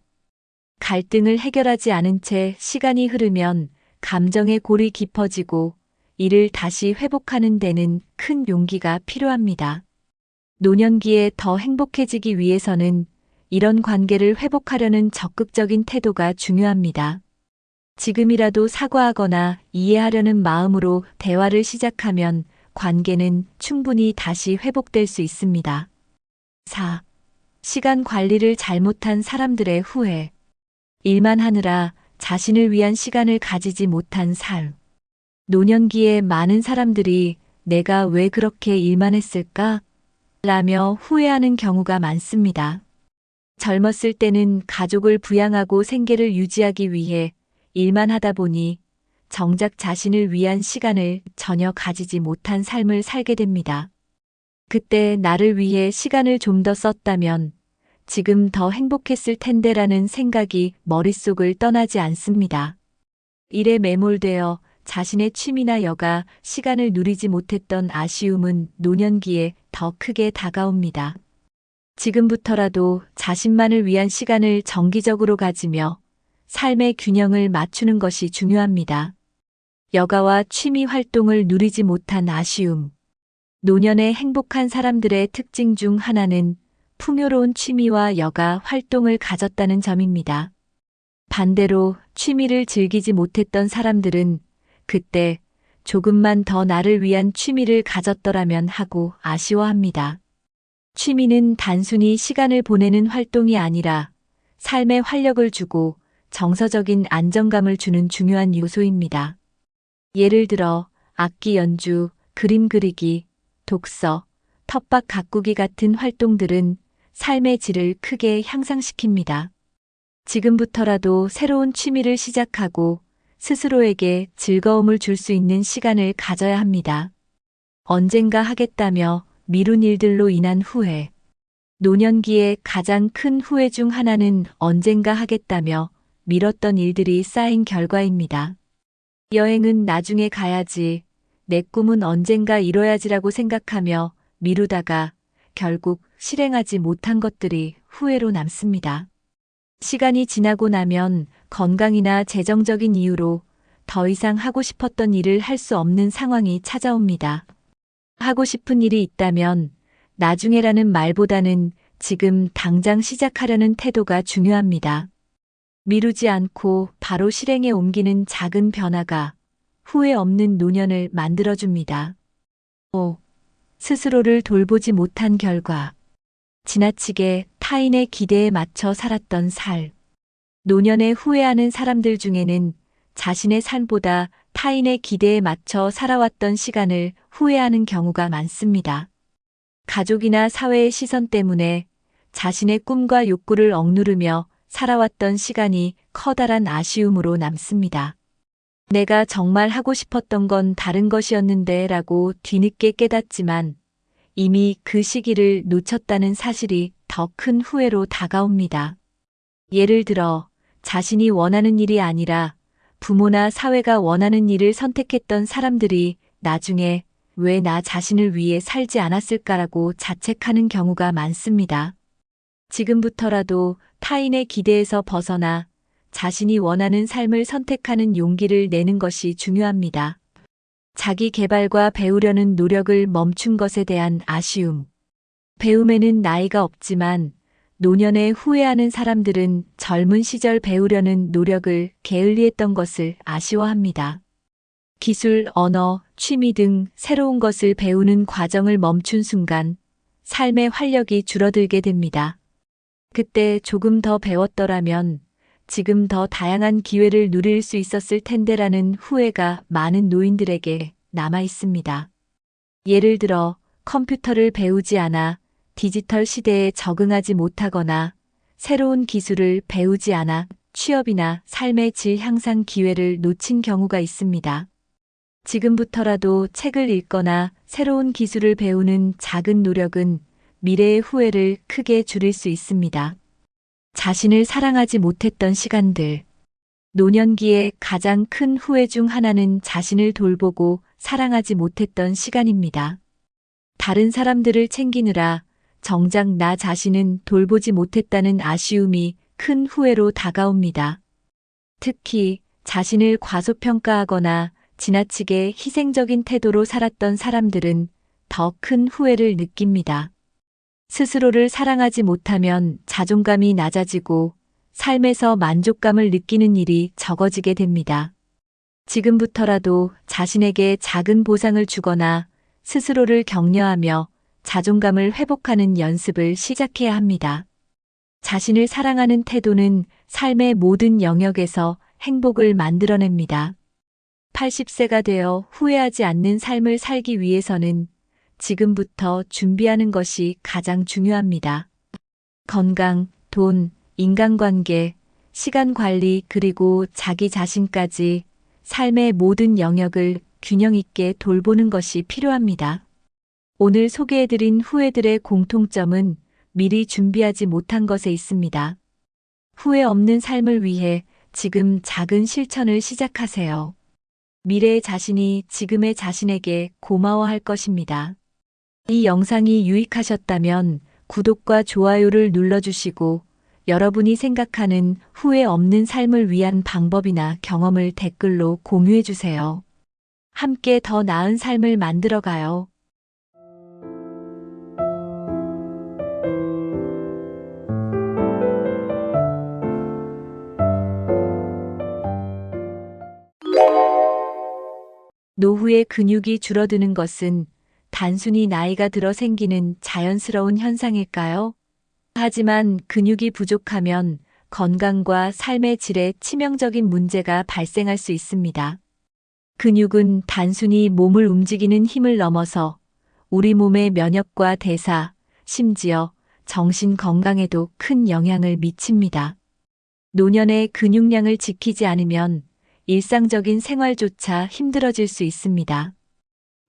갈등을 해결하지 않은 채 시간이 흐르면 감정의 골이 깊어지고 이를 다시 회복하는 데는 큰 용기가 필요합니다. 노년기에 더 행복해지기 위해서는 이런 관계를 회복하려는 적극적인 태도가 중요합니다. 지금이라도 사과하거나 이해하려는 마음으로 대화를 시작하면 관계는 충분히 다시 회복될 수 있습니다. 4. 시간 관리를 잘못한 사람들의 후회. 일만 하느라 자신을 위한 시간을 가지지 못한 삶. 노년기에 많은 사람들이 내가 왜 그렇게 일만 했을까? 라며 후회하는 경우가 많습니다. 젊었을 때는 가족을 부양하고 생계를 유지하기 위해 일만 하다 보니 정작 자신을 위한 시간을 전혀 가지지 못한 삶을 살게 됩니다. 그때 나를 위해 시간을 좀 더 썼다면 지금 더 행복했을 텐데라는 생각이 머릿속을 떠나지 않습니다. 일에 매몰되어 자신의 취미나 여가, 시간을 누리지 못했던 아쉬움은 노년기에 더 크게 다가옵니다. 지금부터라도 자신만을 위한 시간을 정기적으로 가지며 삶의 균형을 맞추는 것이 중요합니다. 여가와 취미 활동을 누리지 못한 아쉬움. 노년의 행복한 사람들의 특징 중 하나는 풍요로운 취미와 여가 활동을 가졌다는 점입니다. 반대로 취미를 즐기지 못했던 사람들은 그때 조금만 더 나를 위한 취미를 가졌더라면 하고 아쉬워합니다. 취미는 단순히 시간을 보내는 활동이 아니라 삶에 활력을 주고 정서적인 안정감을 주는 중요한 요소입니다. 예를 들어 악기 연주, 그림 그리기, 독서, 텃밭 가꾸기 같은 활동들은 삶의 질을 크게 향상시킵니다. 지금부터라도 새로운 취미를 시작하고 스스로에게 즐거움을 줄 수 있는 시간을 가져야 합니다. 언젠가 하겠다며 미룬 일들로 인한 후회. 노년기의 가장 큰 후회 중 하나는 언젠가 하겠다며 미뤘던 일들이 쌓인 결과입니다. 여행은 나중에 가야지, 내 꿈은 언젠가 이뤄야지라고 생각하며 미루다가 결국 실행하지 못한 것들이 후회로 남습니다. 시간이 지나고 나면 건강이나 재정적인 이유로 더 이상 하고 싶었던 일을 할 수 없는 상황이 찾아옵니다. 하고 싶은 일이 있다면 나중에라는 말보다는 지금 당장 시작하려는 태도가 중요합니다. 미루지 않고 바로 실행에 옮기는 작은 변화가 후회 없는 노년을 만들어줍니다. 5. 스스로를 돌보지 못한 결과. 지나치게 타인의 기대에 맞춰 살았던 삶. 노년에 후회하는 사람들 중에는 자신의 삶보다 타인의 기대에 맞춰 살아왔던 시간을 후회하는 경우가 많습니다. 가족이나 사회의 시선 때문에 자신의 꿈과 욕구를 억누르며 살아왔던 시간이 커다란 아쉬움으로 남습니다. 내가 정말 하고 싶었던 건 다른 것이었는데 라고 뒤늦게 깨닫지만 이미 그 시기를 놓쳤다는 사실이 더 큰 후회로 다가옵니다. 예를 들어 자신이 원하는 일이 아니라 부모나 사회가 원하는 일을 선택했던 사람들이 나중에 왜 나 자신을 위해 살지 않았을까라고 자책하는 경우가 많습니다. 지금부터라도 타인의 기대에서 벗어나 자신이 원하는 삶을 선택하는 용기를 내는 것이 중요합니다. 자기 개발과 배우려는 노력을 멈춘 것에 대한 아쉬움. 배움에는 나이가 없지만 노년에 후회하는 사람들은 젊은 시절 배우려는 노력을 게을리했던 것을 아쉬워합니다. 기술, 언어, 취미 등 새로운 것을 배우는 과정을 멈춘 순간 삶의 활력이 줄어들게 됩니다. 그때 조금 더 배웠더라면 지금 더 다양한 기회를 누릴 수 있었을 텐데라는 후회가 많은 노인들에게 남아 있습니다. 예를 들어 컴퓨터를 배우지 않아 디지털 시대에 적응하지 못하거나 새로운 기술을 배우지 않아 취업이나 삶의 질 향상 기회를 놓친 경우가 있습니다. 지금부터라도 책을 읽거나 새로운 기술을 배우는 작은 노력은 미래의 후회를 크게 줄일 수 있습니다. 자신을 사랑하지 못했던 시간들. 노년기의 가장 큰 후회 중 하나는 자신을 돌보고 사랑하지 못했던 시간입니다. 다른 사람들을 챙기느라 정작 나 자신은 돌보지 못했다는 아쉬움이 큰 후회로 다가옵니다. 특히 자신을 과소평가하거나 지나치게 희생적인 태도로 살았던 사람들은 더 큰 후회를 느낍니다. 스스로를 사랑하지 못하면 자존감이 낮아지고 삶에서 만족감을 느끼는 일이 적어지게 됩니다. 지금부터라도 자신에게 작은 보상을 주거나 스스로를 격려하며 자존감을 회복하는 연습을 시작해야 합니다. 자신을 사랑하는 태도는 삶의 모든 영역에서 행복을 만들어냅니다. 80세가 되어 후회하지 않는 삶을 살기 위해서는 지금부터 준비하는 것이 가장 중요합니다. 건강, 돈, 인간관계, 시간 관리 그리고 자기 자신까지 삶의 모든 영역을 균형 있게 돌보는 것이 필요합니다. 오늘 소개해드린 후회들의 공통점은 미리 준비하지 못한 것에 있습니다. 후회 없는 삶을 위해 지금 작은 실천을 시작하세요. 미래의 자신이 지금의 자신에게 고마워할 것입니다. 이 영상이 유익하셨다면 구독과 좋아요를 눌러주시고 여러분이 생각하는 후회 없는 삶을 위한 방법이나 경험을 댓글로 공유해주세요. 함께 더 나은 삶을 만들어가요. 노후에 근육이 줄어드는 것은 단순히 나이가 들어 생기는 자연스러운 현상일까요? 하지만 근육이 부족하면 건강과 삶의 질에 치명적인 문제가 발생할 수 있습니다. 근육은 단순히 몸을 움직이는 힘을 넘어서 우리 몸의 면역과 대사, 심지어 정신 건강에도 큰 영향을 미칩니다. 노년의 근육량을 지키지 않으면 일상적인 생활조차 힘들어질 수 있습니다.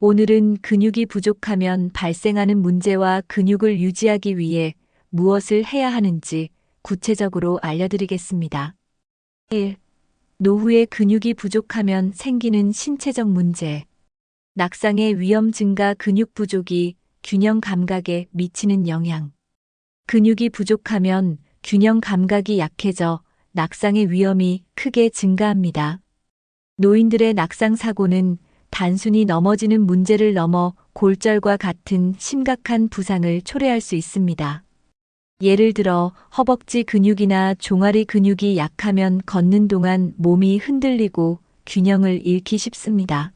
오늘은 근육이 부족하면 발생하는 문제와 근육을 유지하기 위해 무엇을 해야 하는지 구체적으로 알려드리겠습니다. 1. 노후에 근육이 부족하면 생기는 신체적 문제. 낙상의 위험 증가. 근육 부족이 균형 감각에 미치는 영향. 근육이 부족하면 균형 감각이 약해져 낙상의 위험이 크게 증가합니다. 노인들의 낙상 사고는 단순히 넘어지는 문제를 넘어 골절과 같은 심각한 부상을 초래할 수 있습니다. 예를 들어 허벅지 근육이나 종아리 근육이 약하면 걷는 동안 몸이 흔들리고 균형을 잃기 쉽습니다.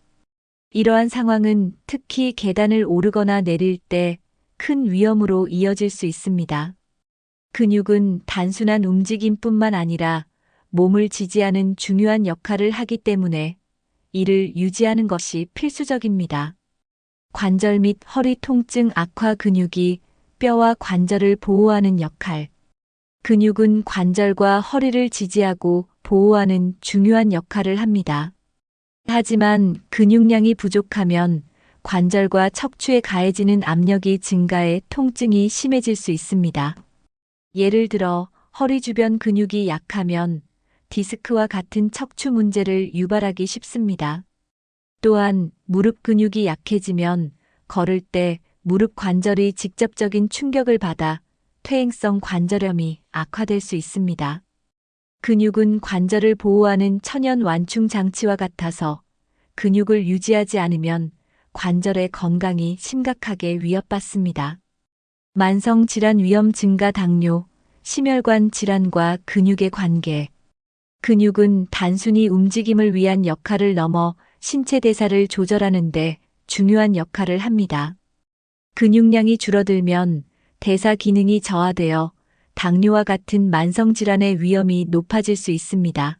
이러한 상황은 특히 계단을 오르거나 내릴 때 큰 위험으로 이어질 수 있습니다. 근육은 단순한 움직임뿐만 아니라 몸을 지지하는 중요한 역할을 하기 때문에 이를 유지하는 것이 필수적입니다. 관절 및 허리 통증 악화. 근육이 뼈와 관절을 보호하는 역할. 근육은 관절과 허리를 지지하고 보호하는 중요한 역할을 합니다. 하지만 근육량이 부족하면 관절과 척추에 가해지는 압력이 증가해 통증이 심해질 수 있습니다. 예를 들어 허리 주변 근육이 약하면 디스크와 같은 척추 문제를 유발하기 쉽습니다. 또한 무릎 근육이 약해지면 걸을 때 무릎 관절이 직접적인 충격을 받아 퇴행성 관절염이 악화될 수 있습니다. 근육은 관절을 보호하는 천연 완충 장치와 같아서 근육을 유지하지 않으면 관절의 건강이 심각하게 위협받습니다. 만성 질환 위험 증가. 당뇨, 심혈관 질환과 근육의 관계. 근육은 단순히 움직임을 위한 역할을 넘어 신체 대사를 조절하는 데 중요한 역할을 합니다. 근육량이 줄어들면 대사 기능이 저하되어 당뇨와 같은 만성 질환의 위험이 높아질 수 있습니다.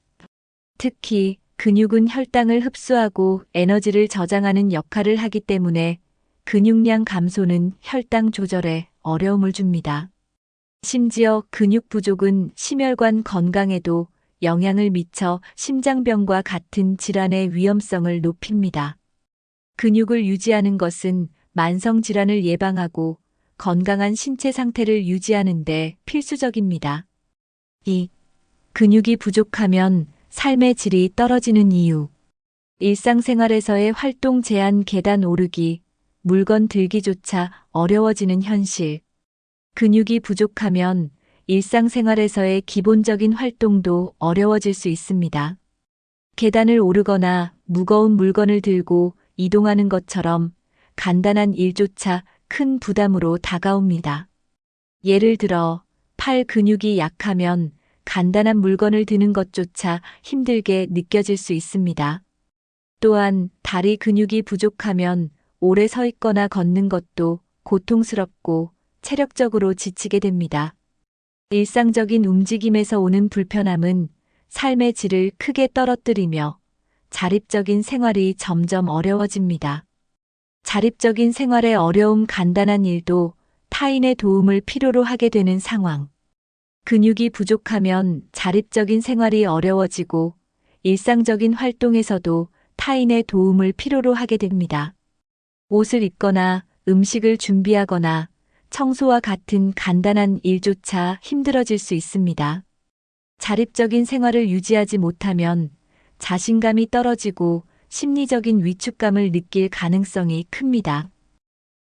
특히 근육은 혈당을 흡수하고 에너지를 저장하는 역할을 하기 때문에 근육량 감소는 혈당 조절에 어려움을 줍니다. 심지어 근육 부족은 심혈관 건강에도 영향을 미쳐 심장병과 같은 질환의 위험성을 높입니다. 근육을 유지하는 것은 만성 질환을 예방하고 건강한 신체 상태를 유지하는 데 필수적입니다. 2. 근육이 부족하면 삶의 질이 떨어지는 이유. 일상생활에서의 활동 제한, 계단 오르기, 물건 들기조차 어려워지는 현실. 근육이 부족하면 일상생활에서의 기본적인 활동도 어려워질 수 있습니다. 계단을 오르거나 무거운 물건을 들고 이동하는 것처럼 간단한 일조차 큰 부담으로 다가옵니다. 예를 들어 팔 근육이 약하면 간단한 물건을 드는 것조차 힘들게 느껴질 수 있습니다. 또한 다리 근육이 부족하면 오래 서 있거나 걷는 것도 고통스럽고 체력적으로 지치게 됩니다. 일상적인 움직임에서 오는 불편함은 삶의 질을 크게 떨어뜨리며 자립적인 생활이 점점 어려워집니다. 자립적인 생활의 어려움, 간단한 일도 타인의 도움을 필요로 하게 되는 상황. 근육이 부족하면 자립적인 생활이 어려워지고 일상적인 활동에서도 타인의 도움을 필요로 하게 됩니다. 옷을 입거나 음식을 준비하거나 청소와 같은 간단한 일조차 힘들어질 수 있습니다. 자립적인 생활을 유지하지 못하면 자신감이 떨어지고 심리적인 위축감을 느낄 가능성이 큽니다.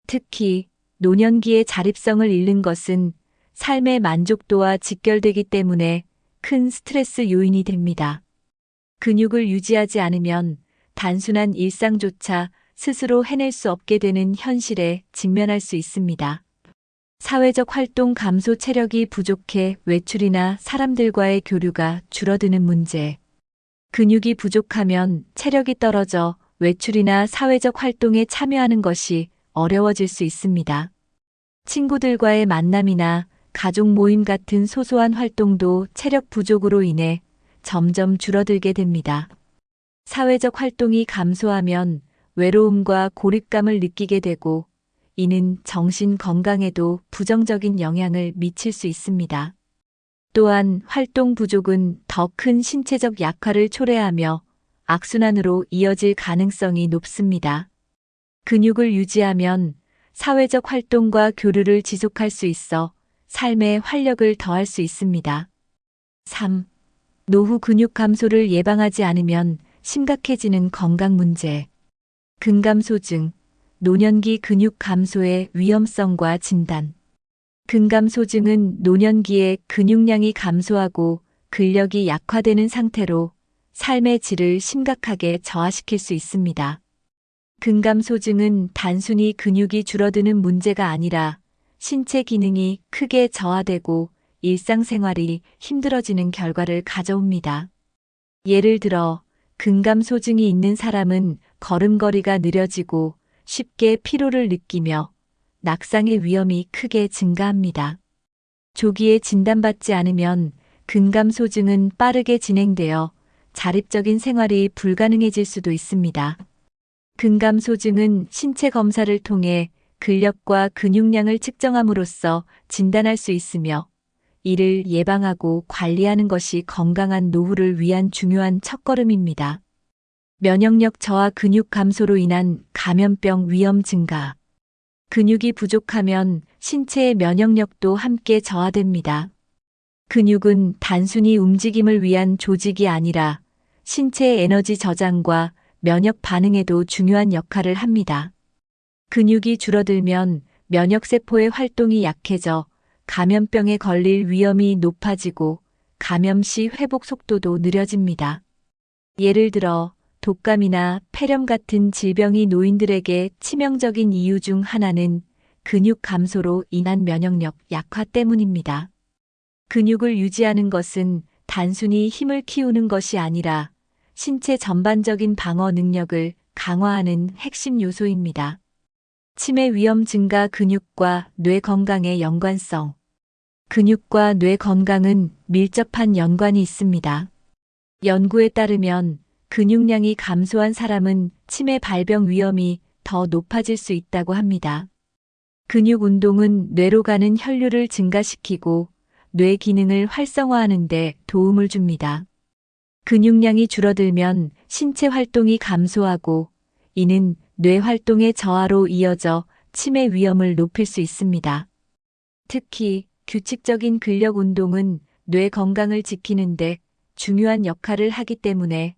특히 노년기의 자립성을 잃는 것은 삶의 만족도와 직결되기 때문에 큰 스트레스 요인이 됩니다. 근육을 유지하지 않으면 단순한 일상조차 스스로 해낼 수 없게 되는 현실에 직면할 수 있습니다. 사회적 활동 감소, 체력이 부족해 외출이나 사람들과의 교류가 줄어드는 문제. 근육이 부족하면 체력이 떨어져 외출이나 사회적 활동에 참여하는 것이 어려워질 수 있습니다. 친구들과의 만남이나 가족 모임 같은 소소한 활동도 체력 부족으로 인해 점점 줄어들게 됩니다. 사회적 활동이 감소하면 외로움과 고립감을 느끼게 되고 이는 정신 건강에도 부정적인 영향을 미칠 수 있습니다. 또한 활동 부족은 더 큰 신체적 약화를 초래하며 악순환으로 이어질 가능성이 높습니다. 근육을 유지하면 사회적 활동과 교류를 지속할 수 있어 삶에 활력을 더할 수 있습니다. 3. 노후 근육 감소를 예방하지 않으면 심각해지는 건강 문제. 근감소증, 노년기 근육 감소의 위험성과 진단. 근감소증은 노년기에 근육량이 감소하고 근력이 약화되는 상태로 삶의 질을 심각하게 저하시킬 수 있습니다. 근감소증은 단순히 근육이 줄어드는 문제가 아니라 신체 기능이 크게 저하되고 일상생활이 힘들어지는 결과를 가져옵니다. 예를 들어 근감소증이 있는 사람은 걸음걸이가 느려지고 쉽게 피로를 느끼며 낙상의 위험이 크게 증가합니다. 조기에 진단받지 않으면 근감소증은 빠르게 진행되어 자립적인 생활이 불가능해질 수도 있습니다. 근감소증은 신체 검사를 통해 근력과 근육량을 측정함으로써 진단할 수 있으며 이를 예방하고 관리하는 것이 건강한 노후를 위한 중요한 첫걸음입니다. 면역력 저하, 근육 감소로 인한 감염병 위험 증가. 근육이 부족하면 신체의 면역력도 함께 저하됩니다. 근육은 단순히 움직임을 위한 조직이 아니라 신체의 에너지 저장과 면역 반응에도 중요한 역할을 합니다. 근육이 줄어들면 면역세포의 활동이 약해져 감염병에 걸릴 위험이 높아지고 감염 시 회복 속도도 느려집니다. 예를 들어 독감이나 폐렴 같은 질병이 노인들에게 치명적인 이유 중 하나는 근육 감소로 인한 면역력 약화 때문입니다. 근육을 유지하는 것은 단순히 힘을 키우는 것이 아니라 신체 전반적인 방어 능력을 강화하는 핵심 요소입니다. 치매 위험 증가, 근육과 뇌 건강의 연관성. 근육과 뇌 건강은 밀접한 연관이 있습니다. 연구에 따르면 근육량이 감소한 사람은 치매 발병 위험이 더 높아질 수 있다고 합니다. 근육 운동은 뇌로 가는 혈류를 증가시키고 뇌 기능을 활성화하는 데 도움을 줍니다. 근육량이 줄어들면 신체 활동이 감소하고 이는 뇌 활동의 저하로 이어져 치매 위험을 높일 수 있습니다. 특히 규칙적인 근력 운동은 뇌 건강을 지키는데 중요한 역할을 하기 때문에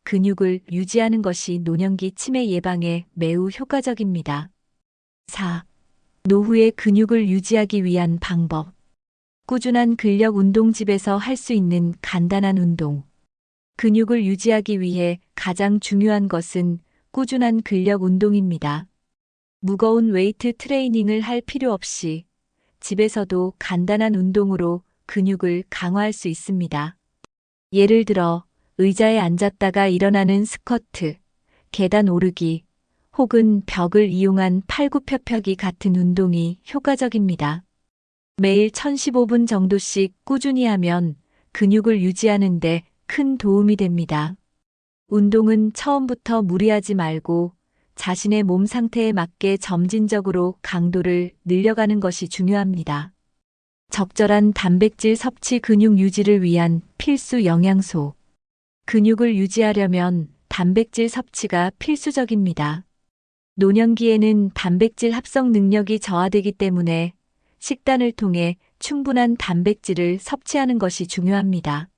근육을 유지하는 것이 노년기 치매 예방에 매우 효과적입니다. 4. 노후의 근육을 유지하기 위한 방법. 꾸준한 근력 운동 집에서 할 수 있는 간단한 운동. 근육을 유지하기 위해 가장 중요한 것은 꾸준한 근력 운동입니다. 무거운 웨이트 트레이닝을 할 필요 없이 집에서도 간단한 운동으로 근육을 강화할 수 있습니다. 예를 들어 의자에 앉았다가 일어나는 스쿼트, 계단 오르기, 혹은 벽을 이용한 팔굽혀펴기 같은 운동이 효과적입니다. 매일 1015분 정도씩 꾸준히 하면 근육을 유지하는 데 큰 도움이 됩니다. 운동은 처음부터 무리하지 말고 자신의 몸 상태에 맞게 점진적으로 강도를 늘려가는 것이 중요합니다. 적절한 단백질 섭취 근육 유지를 위한 필수 영양소. 근육을 유지하려면 단백질 섭취가 필수적입니다. 노년기에는 단백질 합성 능력이 저하되기 때문에 식단을 통해 충분한 단백질을 섭취하는 것이 중요합니다.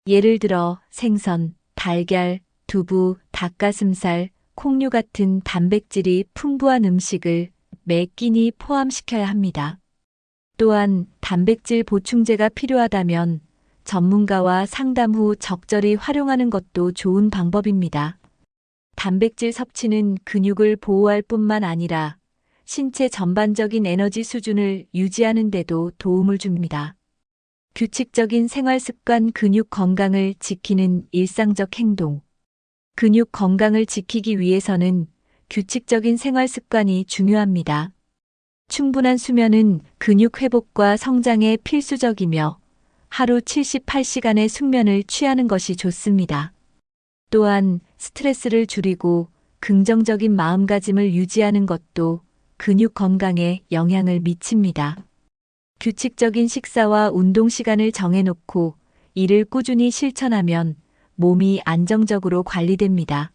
예를 들어 생선, 달걀, 두부, 닭가슴살, 콩류 같은 단백질이 풍부한 음식을 매 끼니 포함시켜야 합니다. 또한 단백질 보충제가 필요하다면 전문가와 상담 후 적절히 활용하는 것도 좋은 방법입니다. 단백질 섭취는 근육을 보호할 뿐만 아니라 신체 전반적인 에너지 수준을 유지하는 데도 도움을 줍니다. 규칙적인 생활 습관 근육 건강을 지키는 일상적 행동. 근육 건강을 지키기 위해서는 규칙적인 생활 습관이 중요합니다. 충분한 수면은 근육 회복과 성장에 필수적이며 하루 78시간의 숙면을 취하는 것이 좋습니다. 또한 스트레스를 줄이고 긍정적인 마음가짐을 유지하는 것도 근육 건강에 영향을 미칩니다. 규칙적인 식사와 운동 시간을 정해놓고 이를 꾸준히 실천하면 몸이 안정적으로 관리됩니다.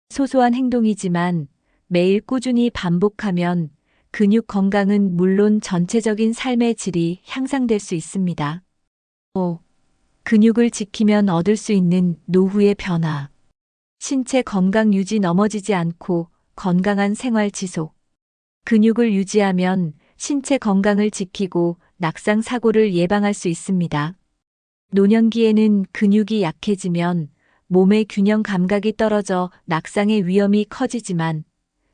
소소한 행동이지만 매일 꾸준히 반복하면 근육 건강은 물론 전체적인 삶의 질이 향상될 수 있습니다. 5. 근육을 지키면 얻을 수 있는 노후의 변화. 신체 건강 유지 넘어지지 않고 건강한 생활 지속. 근육을 유지하면 신체 건강을 지키고 낙상 사고를 예방할 수 있습니다. 노년기에는 근육이 약해지면 몸의 균형 감각이 떨어져 낙상의 위험이 커지지만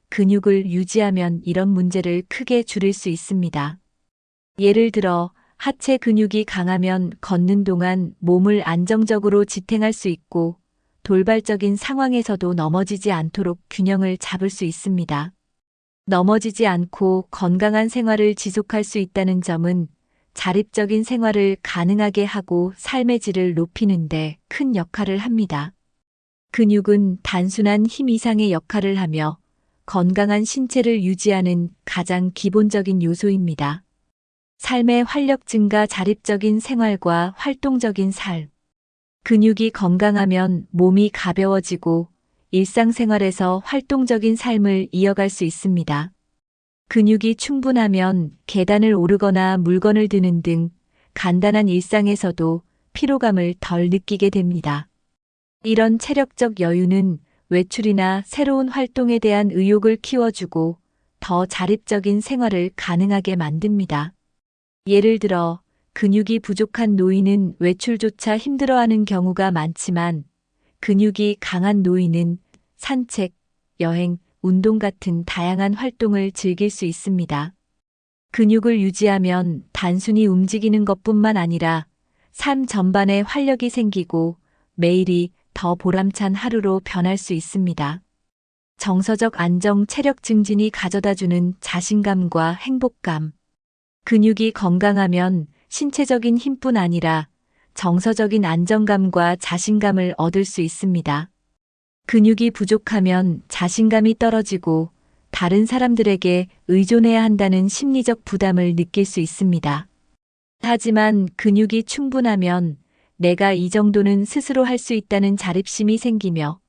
근육을 유지하면 이런 문제를 크게 줄일 수 있습니다. 예를 들어 하체 근육이 강하면 걷는 동안 몸을 안정적으로 지탱할 수 있고 돌발적인 상황에서도 넘어지지 않도록 균형을 잡을 수 있습니다. 넘어지지 않고 건강한 생활을 지속할 수 있다는 점은 자립적인 생활을 가능하게 하고 삶의 질을 높이는 데 큰 역할을 합니다. 근육은 단순한 힘 이상의 역할을 하며 건강한 신체를 유지하는 가장 기본적인 요소입니다. 삶의 활력 증가 자립적인 생활과 활동적인 삶. 근육이 건강하면 몸이 가벼워지고 일상생활에서 활동적인 삶을 이어갈 수 있습니다. 근육이 충분하면 계단을 오르거나 물건을 드는 등 간단한 일상에서도 피로감을 덜 느끼게 됩니다. 이런 체력적 여유는 외출이나 새로운 활동에 대한 의욕을 키워주고 더 자립적인 생활을 가능하게 만듭니다. 예를 들어 근육이 부족한 노인은 외출조차 힘들어하는 경우가 많지만 근육이 강한 노인은 산책, 여행, 운동 같은 다양한 활동을 즐길 수 있습니다. 근육을 유지하면 단순히 움직이는 것뿐만 아니라 삶 전반에 활력이 생기고 매일이 더 보람찬 하루로 변할 수 있습니다. 정서적 안정, 체력 증진이 가져다주는 자신감과 행복감. 근육이 건강하면 신체적인 힘뿐 아니라 정서적인 안정감과 자신감을 얻을 수 있습니다. 근육이 부족하면 자신감이 떨어지고 다른 사람들에게 의존해야 한다는 심리적 부담을 느낄 수 있습니다. 하지만 근육이 충분하면 내가 이 정도는 스스로 할 수 있다는 자립심이 생기며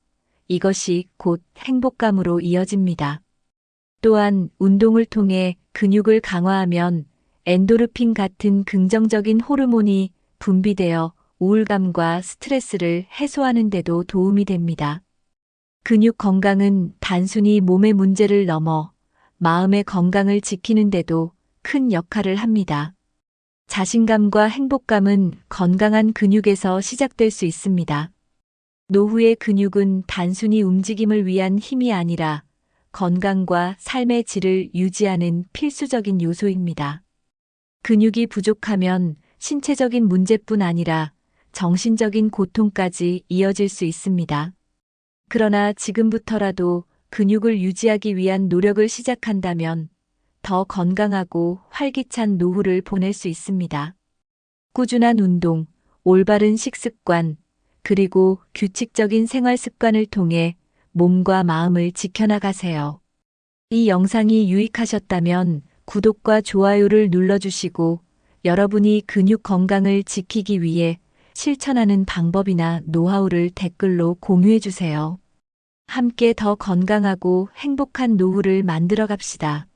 이것이 곧 행복감으로 이어집니다. 또한 운동을 통해 근육을 강화하면 엔도르핀 같은 긍정적인 호르몬이 분비되어 우울감과 스트레스를 해소하는 데도 도움이 됩니다. 근육 건강은 단순히 몸의 문제를 넘어 마음의 건강을 지키는 데도 큰 역할을 합니다. 자신감과 행복감은 건강한 근육에서 시작될 수 있습니다. 노후의 근육은 단순히 움직임을 위한 힘이 아니라 건강과 삶의 질을 유지하는 필수적인 요소입니다. 근육이 부족하면 신체적인 문제뿐 아니라 정신적인 고통까지 이어질 수 있습니다. 그러나 지금부터라도 근육을 유지하기 위한 노력을 시작한다면 더 건강하고 활기찬 노후를 보낼 수 있습니다. 꾸준한 운동, 올바른 식습관, 그리고 규칙적인 생활 습관을 통해 몸과 마음을 지켜나가세요. 이 영상이 유익하셨다면 구독과 좋아요를 눌러주시고 여러분이 근육 건강을 지키기 위해 실천하는 방법이나 노하우를 댓글로 공유해주세요. 함께 더 건강하고 행복한 노후를 만들어 갑시다.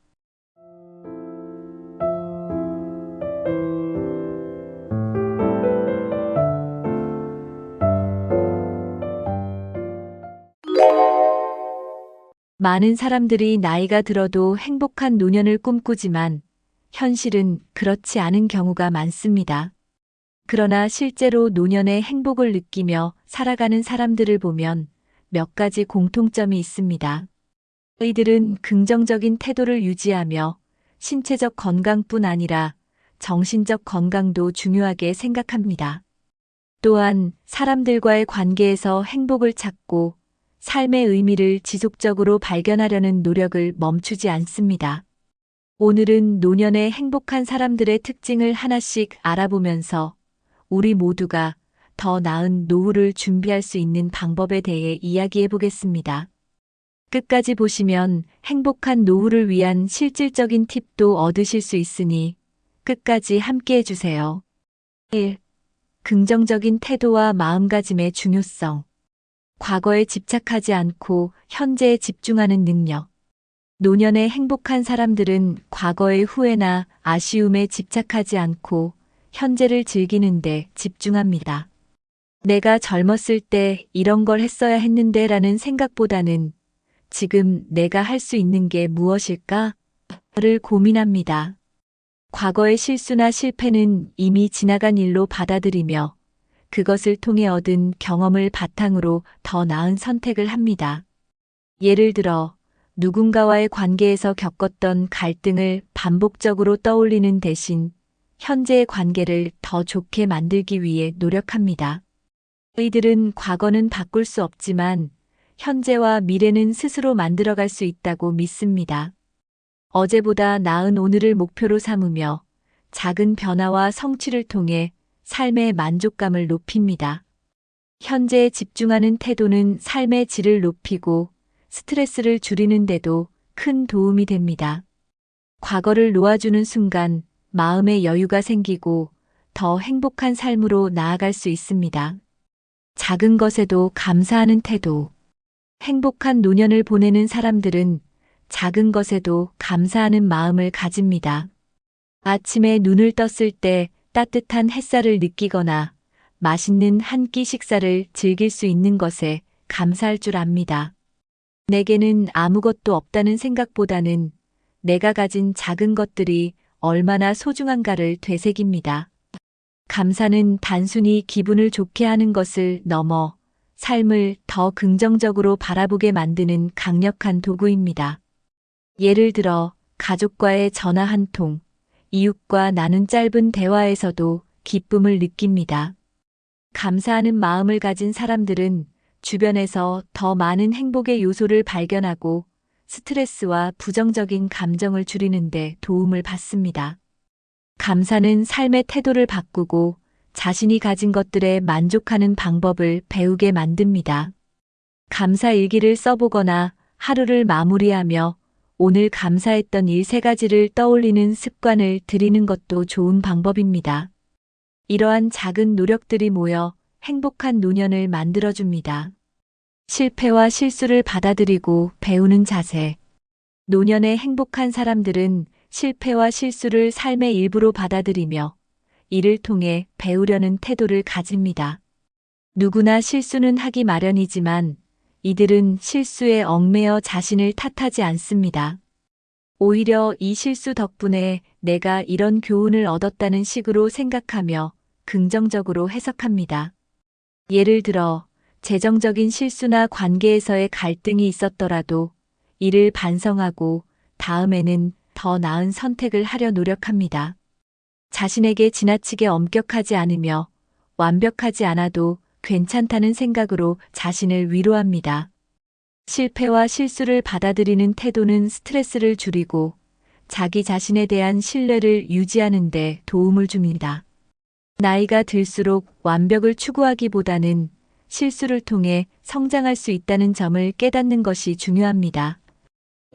많은 사람들이 나이가 들어도 행복한 노년을 꿈꾸지만 현실은 그렇지 않은 경우가 많습니다. 그러나 실제로 노년의 행복을 느끼며 살아가는 사람들을 보면 몇 가지 공통점이 있습니다. 이들은 긍정적인 태도를 유지하며 신체적 건강뿐 아니라 정신적 건강도 중요하게 생각합니다. 또한 사람들과의 관계에서 행복을 찾고 삶의 의미를 지속적으로 발견하려는 노력을 멈추지 않습니다. 오늘은 노년의 행복한 사람들의 특징을 하나씩 알아보면서 우리 모두가 더 나은 노후를 준비할 수 있는 방법에 대해 이야기해 보겠습니다. 끝까지 보시면 행복한 노후를 위한 실질적인 팁도 얻으실 수 있으니 끝까지 함께 해주세요. 1. 긍정적인 태도와 마음가짐의 중요성. 과거에 집착하지 않고 현재에 집중하는 능력. 노년의 행복한 사람들은 과거의 후회나 아쉬움에 집착하지 않고 현재를 즐기는 데 집중합니다. 내가 젊었을 때 이런 걸 했어야 했는데 라는 생각보다는 지금 내가 할 수 있는 게 무엇일까? 를 고민합니다. 과거의 실수나 실패는 이미 지나간 일로 받아들이며 그것을 통해 얻은 경험을 바탕으로 더 나은 선택을 합니다. 예를 들어 누군가와의 관계에서 겪었던 갈등을 반복적으로 떠올리는 대신 현재의 관계를 더 좋게 만들기 위해 노력합니다. 이들은 과거는 바꿀 수 없지만 현재와 미래는 스스로 만들어갈 수 있다고 믿습니다. 어제보다 나은 오늘을 목표로 삼으며 작은 변화와 성취를 통해 삶의 만족감을 높입니다. 현재에 집중하는 태도는 삶의 질을 높이고 스트레스를 줄이는 데도 큰 도움이 됩니다. 과거를 놓아주는 순간 마음의 여유가 생기고 더 행복한 삶으로 나아갈 수 있습니다. 작은 것에도 감사하는 태도. 행복한 노년을 보내는 사람들은 작은 것에도 감사하는 마음을 가집니다. 아침에 눈을 떴을 때 따뜻한 햇살을 느끼거나 맛있는 한 끼 식사를 즐길 수 있는 것에 감사할 줄 압니다. 내게는 아무것도 없다는 생각보다는 내가 가진 작은 것들이 얼마나 소중한가를 되새깁니다. 감사는 단순히 기분을 좋게 하는 것을 넘어 삶을 더 긍정적으로 바라보게 만드는 강력한 도구입니다. 예를 들어 가족과의 전화 한 통, 이웃과 나눈 짧은 대화에서도 기쁨을 느낍니다. 감사하는 마음을 가진 사람들은 주변에서 더 많은 행복의 요소를 발견하고 스트레스와 부정적인 감정을 줄이는 데 도움을 받습니다. 감사는 삶의 태도를 바꾸고 자신이 가진 것들에 만족하는 방법을 배우게 만듭니다. 감사 일기를 써보거나 하루를 마무리하며 오늘 감사했던 일 3가지를 떠올리는 습관을 들이는 것도 좋은 방법입니다. 이러한 작은 노력들이 모여 행복한 노년을 만들어줍니다. 실패와 실수를 받아들이고 배우는 자세. 노년에 행복한 사람들은 실패와 실수를 삶의 일부로 받아들이며 이를 통해 배우려는 태도를 가집니다. 누구나 실수는 하기 마련이지만 이들은 실수에 얽매여 자신을 탓하지 않습니다. 오히려 이 실수 덕분에 내가 이런 교훈을 얻었다는 식으로 생각하며 긍정적으로 해석합니다. 예를 들어 재정적인 실수나 관계에서의 갈등이 있었더라도 이를 반성하고 다음에는 더 나은 선택을 하려 노력합니다. 자신에게 지나치게 엄격하지 않으며 완벽하지 않아도 괜찮다는 생각으로 자신을 위로합니다. 실패와 실수를 받아들이는 태도는 스트레스를 줄이고 자기 자신에 대한 신뢰를 유지하는 데 도움을 줍니다. 나이가 들수록 완벽을 추구하기보다는 실수를 통해 성장할 수 있다는 점을 깨닫는 것이 중요합니다.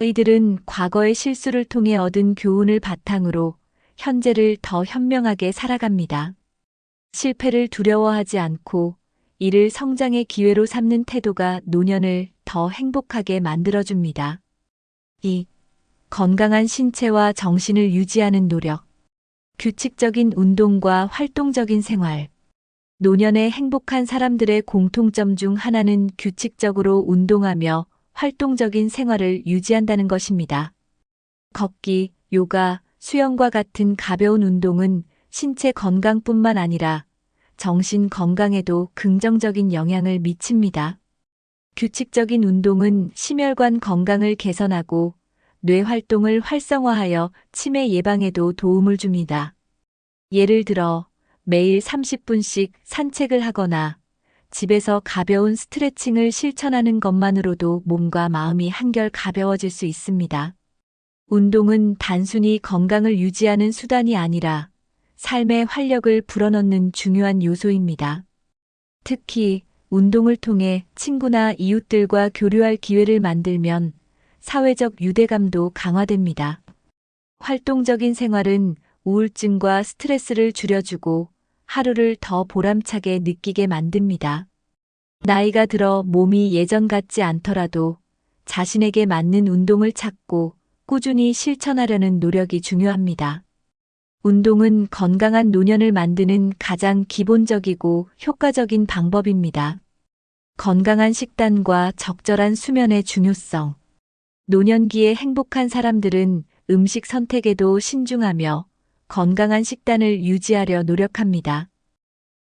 이들은 과거의 실수를 통해 얻은 교훈을 바탕으로 현재를 더 현명하게 살아갑니다. 실패를 두려워하지 않고 이를 성장의 기회로 삼는 태도가 노년을 더 행복하게 만들어줍니다. 2. 건강한 신체와 정신을 유지하는 노력. 규칙적인 운동과 활동적인 생활. 노년에 행복한 사람들의 공통점 중 하나는 규칙적으로 운동하며 활동적인 생활을 유지한다는 것입니다. 걷기, 요가, 수영과 같은 가벼운 운동은 신체 건강뿐만 아니라 정신 건강에도 긍정적인 영향을 미칩니다. 규칙적인 운동은 심혈관 건강을 개선하고 뇌 활동을 활성화하여 치매 예방에도 도움을 줍니다. 예를 들어 매일 30분씩 산책을 하거나 집에서 가벼운 스트레칭을 실천하는 것만으로도 몸과 마음이 한결 가벼워질 수 있습니다. 운동은 단순히 건강을 유지하는 수단이 아니라 삶의 활력을 불어넣는 중요한 요소입니다. 특히 운동을 통해 친구나 이웃들과 교류할 기회를 만들면 사회적 유대감도 강화됩니다. 활동적인 생활은 우울증과 스트레스를 줄여주고 하루를 더 보람차게 느끼게 만듭니다. 나이가 들어 몸이 예전 같지 않더라도 자신에게 맞는 운동을 찾고 꾸준히 실천하려는 노력이 중요합니다. 운동은 건강한 노년을 만드는 가장 기본적이고 효과적인 방법입니다. 건강한 식단과 적절한 수면의 중요성. 노년기에 행복한 사람들은 음식 선택에도 신중하며 건강한 식단을 유지하려 노력합니다.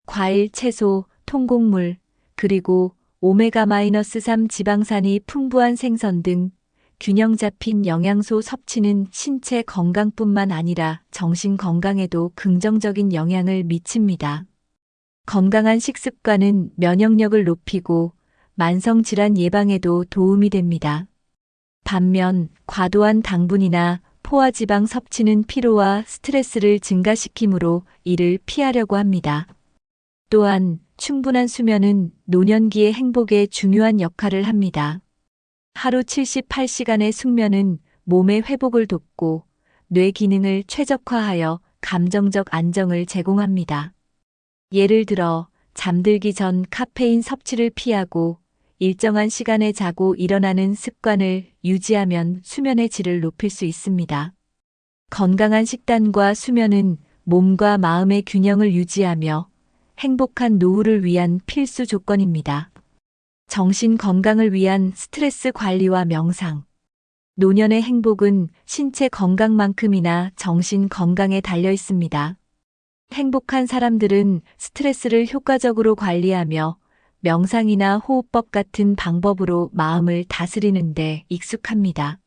과일, 채소, 통곡물, 그리고 오메가-3 지방산이 풍부한 생선 등 균형 잡힌 영양소 섭취는 신체 건강뿐만 아니라 정신 건강에도 긍정적인 영향을 미칩니다. 건강한 식습관은 면역력을 높이고 만성질환 예방에도 도움이 됩니다. 반면 과도한 당분이나 포화지방 섭취는 피로와 스트레스를 증가시키므로 이를 피하려고 합니다. 또한 충분한 수면은 노년기의 행복에 중요한 역할을 합니다. 하루 78시간의 숙면은 몸의 회복을 돕고 뇌 기능을 최적화하여 감정적 안정을 제공합니다. 예를 들어 잠들기 전 카페인 섭취를 피하고 일정한 시간에 자고 일어나는 습관을 유지하면 수면의 질을 높일 수 있습니다. 건강한 식단과 수면은 몸과 마음의 균형을 유지하며 행복한 노후를 위한 필수 조건입니다. 정신 건강을 위한 스트레스 관리와 명상. 노년의 행복은 신체 건강만큼이나 정신 건강에 달려 있습니다. 행복한 사람들은 스트레스를 효과적으로 관리하며 명상이나 호흡법 같은 방법으로 마음을 다스리는 데 익숙합니다.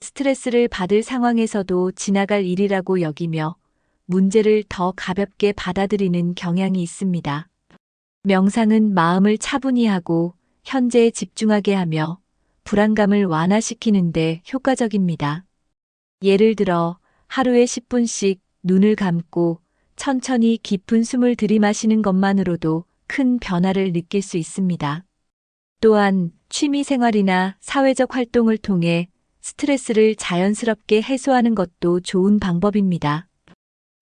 스트레스를 받을 상황에서도 지나갈 일이라고 여기며 문제를 더 가볍게 받아들이는 경향이 있습니다. 명상은 마음을 차분히 하고 현재에 집중하게 하며 불안감을 완화시키는 데 효과적입니다. 예를 들어 하루에 10분씩 눈을 감고 천천히 깊은 숨을 들이마시는 것만으로도 큰 변화를 느낄 수 있습니다. 또한 취미 생활이나 사회적 활동을 통해 스트레스를 자연스럽게 해소하는 것도 좋은 방법입니다.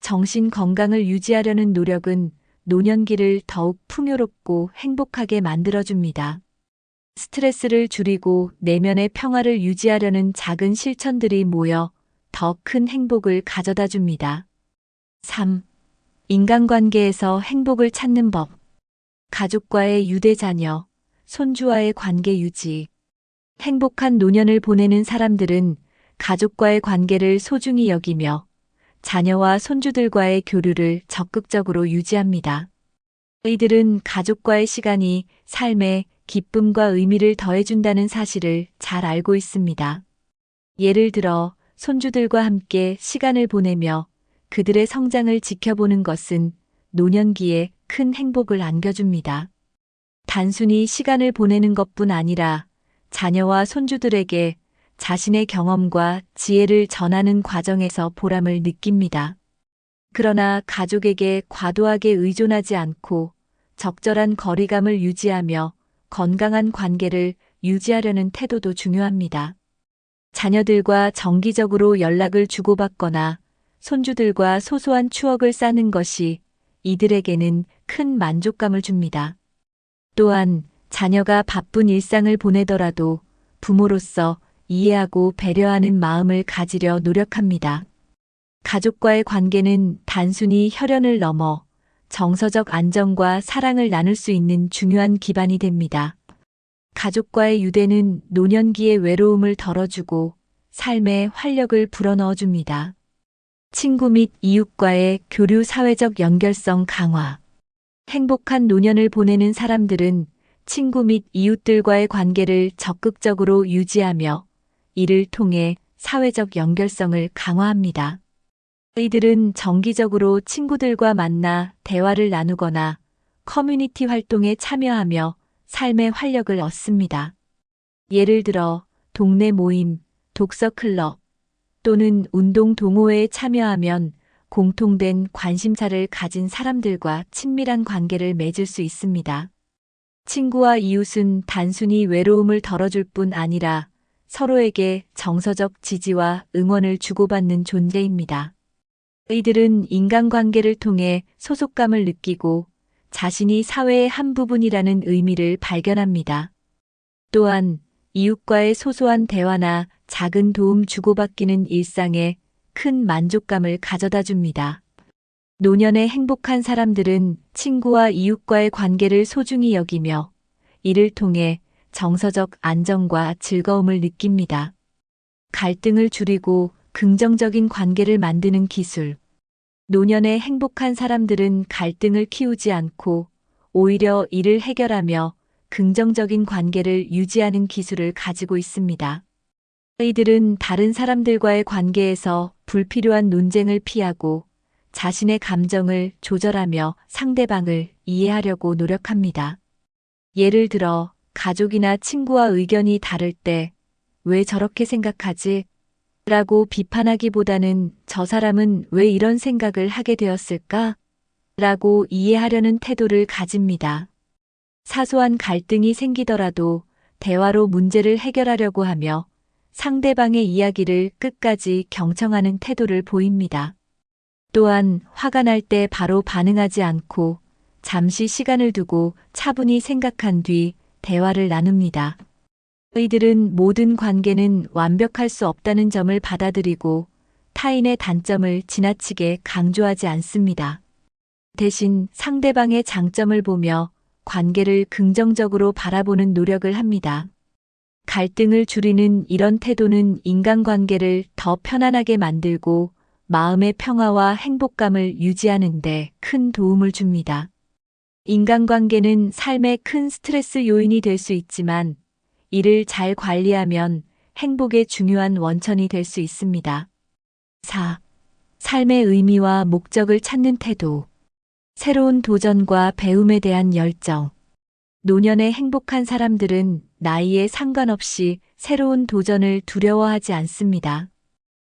정신 건강을 유지하려는 노력은 노년기를 더욱 풍요롭고 행복하게 만들어줍니다. 스트레스를 줄이고 내면의 평화를 유지하려는 작은 실천들이 모여 더 큰 행복을 가져다 줍니다. 3. 인간관계에서 행복을 찾는 법. 가족과의 유대 자녀, 손주와의 관계 유지. 행복한 노년을 보내는 사람들은 가족과의 관계를 소중히 여기며 자녀와 손주들과의 교류를 적극적으로 유지합니다. 이들은 가족과의 시간이 삶에 기쁨과 의미를 더해준다는 사실을 잘 알고 있습니다. 예를 들어 손주들과 함께 시간을 보내며 그들의 성장을 지켜보는 것은 노년기에 큰 행복을 안겨줍니다. 단순히 시간을 보내는 것뿐 아니라 자녀와 손주들에게 자신의 경험과 지혜를 전하는 과정에서 보람을 느낍니다. 그러나 가족에게 과도하게 의존하지 않고 적절한 거리감을 유지하며 건강한 관계를 유지하려는 태도도 중요합니다. 자녀들과 정기적으로 연락을 주고받거나 손주들과 소소한 추억을 쌓는 것이 이들에게는 큰 만족감을 줍니다. 또한 자녀가 바쁜 일상을 보내더라도 부모로서 이해하고 배려하는 마음을 가지려 노력합니다. 가족과의 관계는 단순히 혈연을 넘어 정서적 안정과 사랑을 나눌 수 있는 중요한 기반이 됩니다. 가족과의 유대는 노년기의 외로움을 덜어주고 삶의 활력을 불어넣어줍니다. 친구 및 이웃과의 교류 사회적 연결성 강화. 행복한 노년을 보내는 사람들은 친구 및 이웃들과의 관계를 적극적으로 유지하며 이를 통해 사회적 연결성을 강화합니다. 이들은 정기적으로 친구들과 만나 대화를 나누거나 커뮤니티 활동에 참여하며 삶의 활력을 얻습니다. 예를 들어 동네 모임, 독서 클럽 또는 운동 동호회에 참여하면 공통된 관심사를 가진 사람들과 친밀한 관계를 맺을 수 있습니다. 친구와 이웃은 단순히 외로움을 덜어줄 뿐 아니라 서로에게 정서적 지지와 응원을 주고받는 존재입니다. 이들은 인간관계를 통해 소속감을 느끼고 자신이 사회의 한 부분이라는 의미를 발견합니다. 또한 이웃과의 소소한 대화나 작은 도움 주고받기는 일상에 큰 만족감을 가져다 줍니다. 노년에 행복한 사람들은 친구와 이웃과의 관계를 소중히 여기며 이를 통해 정서적 안정과 즐거움을 느낍니다. 갈등을 줄이고 긍정적인 관계를 만드는 기술. 노년에 행복한 사람들은 갈등을 키우지 않고 오히려 이를 해결하며 긍정적인 관계를 유지하는 기술을 가지고 있습니다. 이들은 다른 사람들과의 관계에서 불필요한 논쟁을 피하고 자신의 감정을 조절하며 상대방을 이해하려고 노력합니다. 예를 들어 가족이나 친구와 의견이 다를 때 왜 저렇게 생각하지? 라고 비판하기보다는 저 사람은 왜 이런 생각을 하게 되었을까? 라고 이해하려는 태도를 가집니다. 사소한 갈등이 생기더라도 대화로 문제를 해결하려고 하며 상대방의 이야기를 끝까지 경청하는 태도를 보입니다. 또한 화가 날 때 바로 반응하지 않고 잠시 시간을 두고 차분히 생각한 뒤 대화를 나눕니다. 이들은 모든 관계는 완벽할 수 없다는 점을 받아들이고 타인의 단점을 지나치게 강조하지 않습니다. 대신 상대방의 장점을 보며 관계를 긍정적으로 바라보는 노력을 합니다. 갈등을 줄이는 이런 태도는 인간관계를 더 편안하게 만들고 마음의 평화와 행복감을 유지하는 데 큰 도움을 줍니다. 인간관계는 삶의 큰 스트레스 요인이 될 수 있지만 이를 잘 관리하면 행복의 중요한 원천이 될 수 있습니다. 4. 삶의 의미와 목적을 찾는 태도. 새로운 도전과 배움에 대한 열정. 노년에 행복한 사람들은 나이에 상관없이 새로운 도전을 두려워하지 않습니다.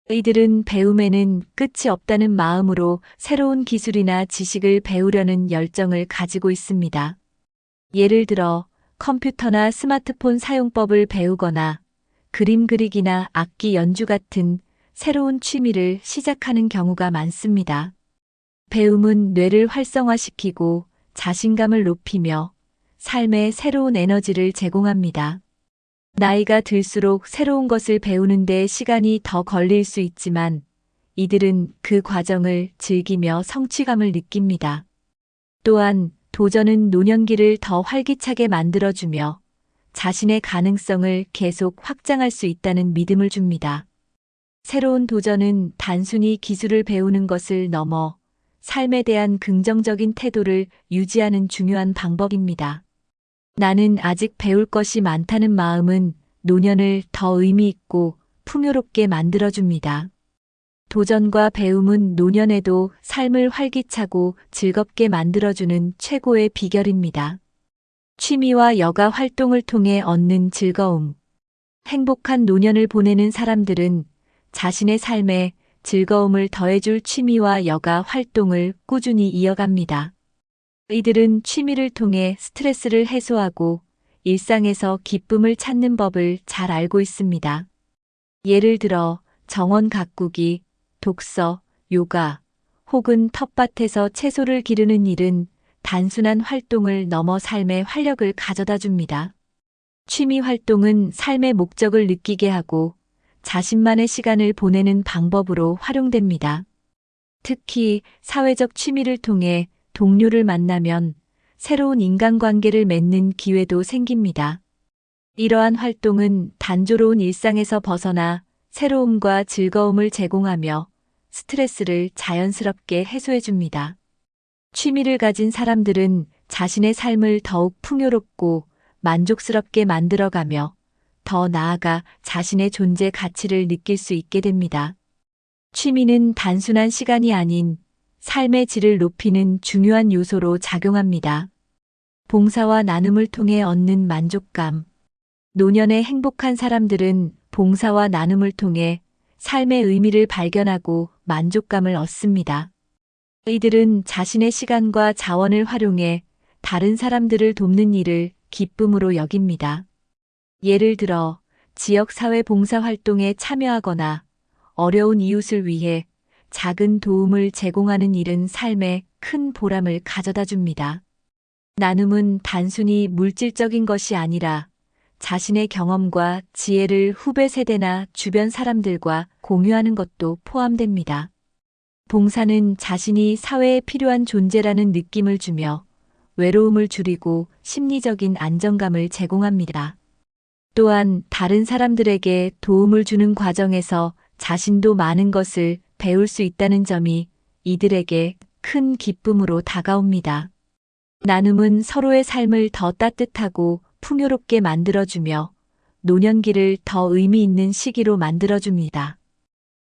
이들은 배움에는 끝이 없다는 마음으로 새로운 기술이나 지식을 배우려는 열정을 가지고 있습니다. 예를 들어 컴퓨터나 스마트폰 사용법을 배우거나 그림 그리기나 악기 연주 같은 새로운 취미를 시작하는 경우가 많습니다. 배움은 뇌를 활성화시키고 자신감을 높이며 삶에 새로운 에너지를 제공합니다. 나이가 들수록 새로운 것을 배우는데 시간이 더 걸릴 수 있지만 이들은 그 과정을 즐기며 성취감을 느낍니다. 또한 도전은 노년기를 더 활기차게 만들어주며 자신의 가능성을 계속 확장할 수 있다는 믿음을 줍니다. 새로운 도전은 단순히 기술을 배우는 것을 넘어 삶에 대한 긍정적인 태도를 유지하는 중요한 방법입니다. 나는 아직 배울 것이 많다는 마음은 노년을 더 의미 있고 풍요롭게 만들어줍니다. 도전과 배움은 노년에도 삶을 활기차고 즐겁게 만들어주는 최고의 비결입니다. 취미와 여가 활동을 통해 얻는 즐거움. 행복한 노년을 보내는 사람들은 자신의 삶에 즐거움을 더해줄 취미와 여가 활동을 꾸준히 이어갑니다. 이들은 취미를 통해 스트레스를 해소하고 일상에서 기쁨을 찾는 법을 잘 알고 있습니다. 예를 들어 정원 가꾸기, 독서, 요가, 혹은 텃밭에서 채소를 기르는 일은 단순한 활동을 넘어 삶의 활력을 가져다 줍니다. 취미 활동은 삶의 목적을 느끼게 하고 자신만의 시간을 보내는 방법으로 활용됩니다. 특히 사회적 취미를 통해 동료를 만나면 새로운 인간관계를 맺는 기회도 생깁니다. 이러한 활동은 단조로운 일상에서 벗어나 새로움과 즐거움을 제공하며 스트레스를 자연스럽게 해소해 줍니다. 취미를 가진 사람들은 자신의 삶을 더욱 풍요롭고 만족스럽게 만들어가며 더 나아가 자신의 존재 가치를 느낄 수 있게 됩니다. 취미는 단순한 시간이 아닌 삶의 질을 높이는 중요한 요소로 작용합니다. 봉사와 나눔을 통해 얻는 만족감. 노년의 행복한 사람들은 봉사와 나눔을 통해 삶의 의미를 발견하고 만족감을 얻습니다. 이들은 자신의 시간과 자원을 활용해 다른 사람들을 돕는 일을 기쁨으로 여깁니다. 예를 들어 지역사회 봉사활동에 참여하거나 어려운 이웃을 위해 작은 도움을 제공하는 일은 삶에 큰 보람을 가져다 줍니다. 나눔은 단순히 물질적인 것이 아니라 자신의 경험과 지혜를 후배 세대나 주변 사람들과 공유하는 것도 포함됩니다. 봉사는 자신이 사회에 필요한 존재라는 느낌을 주며 외로움을 줄이고 심리적인 안정감을 제공합니다. 또한 다른 사람들에게 도움을 주는 과정에서 자신도 많은 것을 배울 수 있다는 점이 이들에게 큰 기쁨으로 다가옵니다. 나눔은 서로의 삶을 더 따뜻하고 풍요롭게 만들어주며 노년기를 더 의미 있는 시기로 만들어줍니다.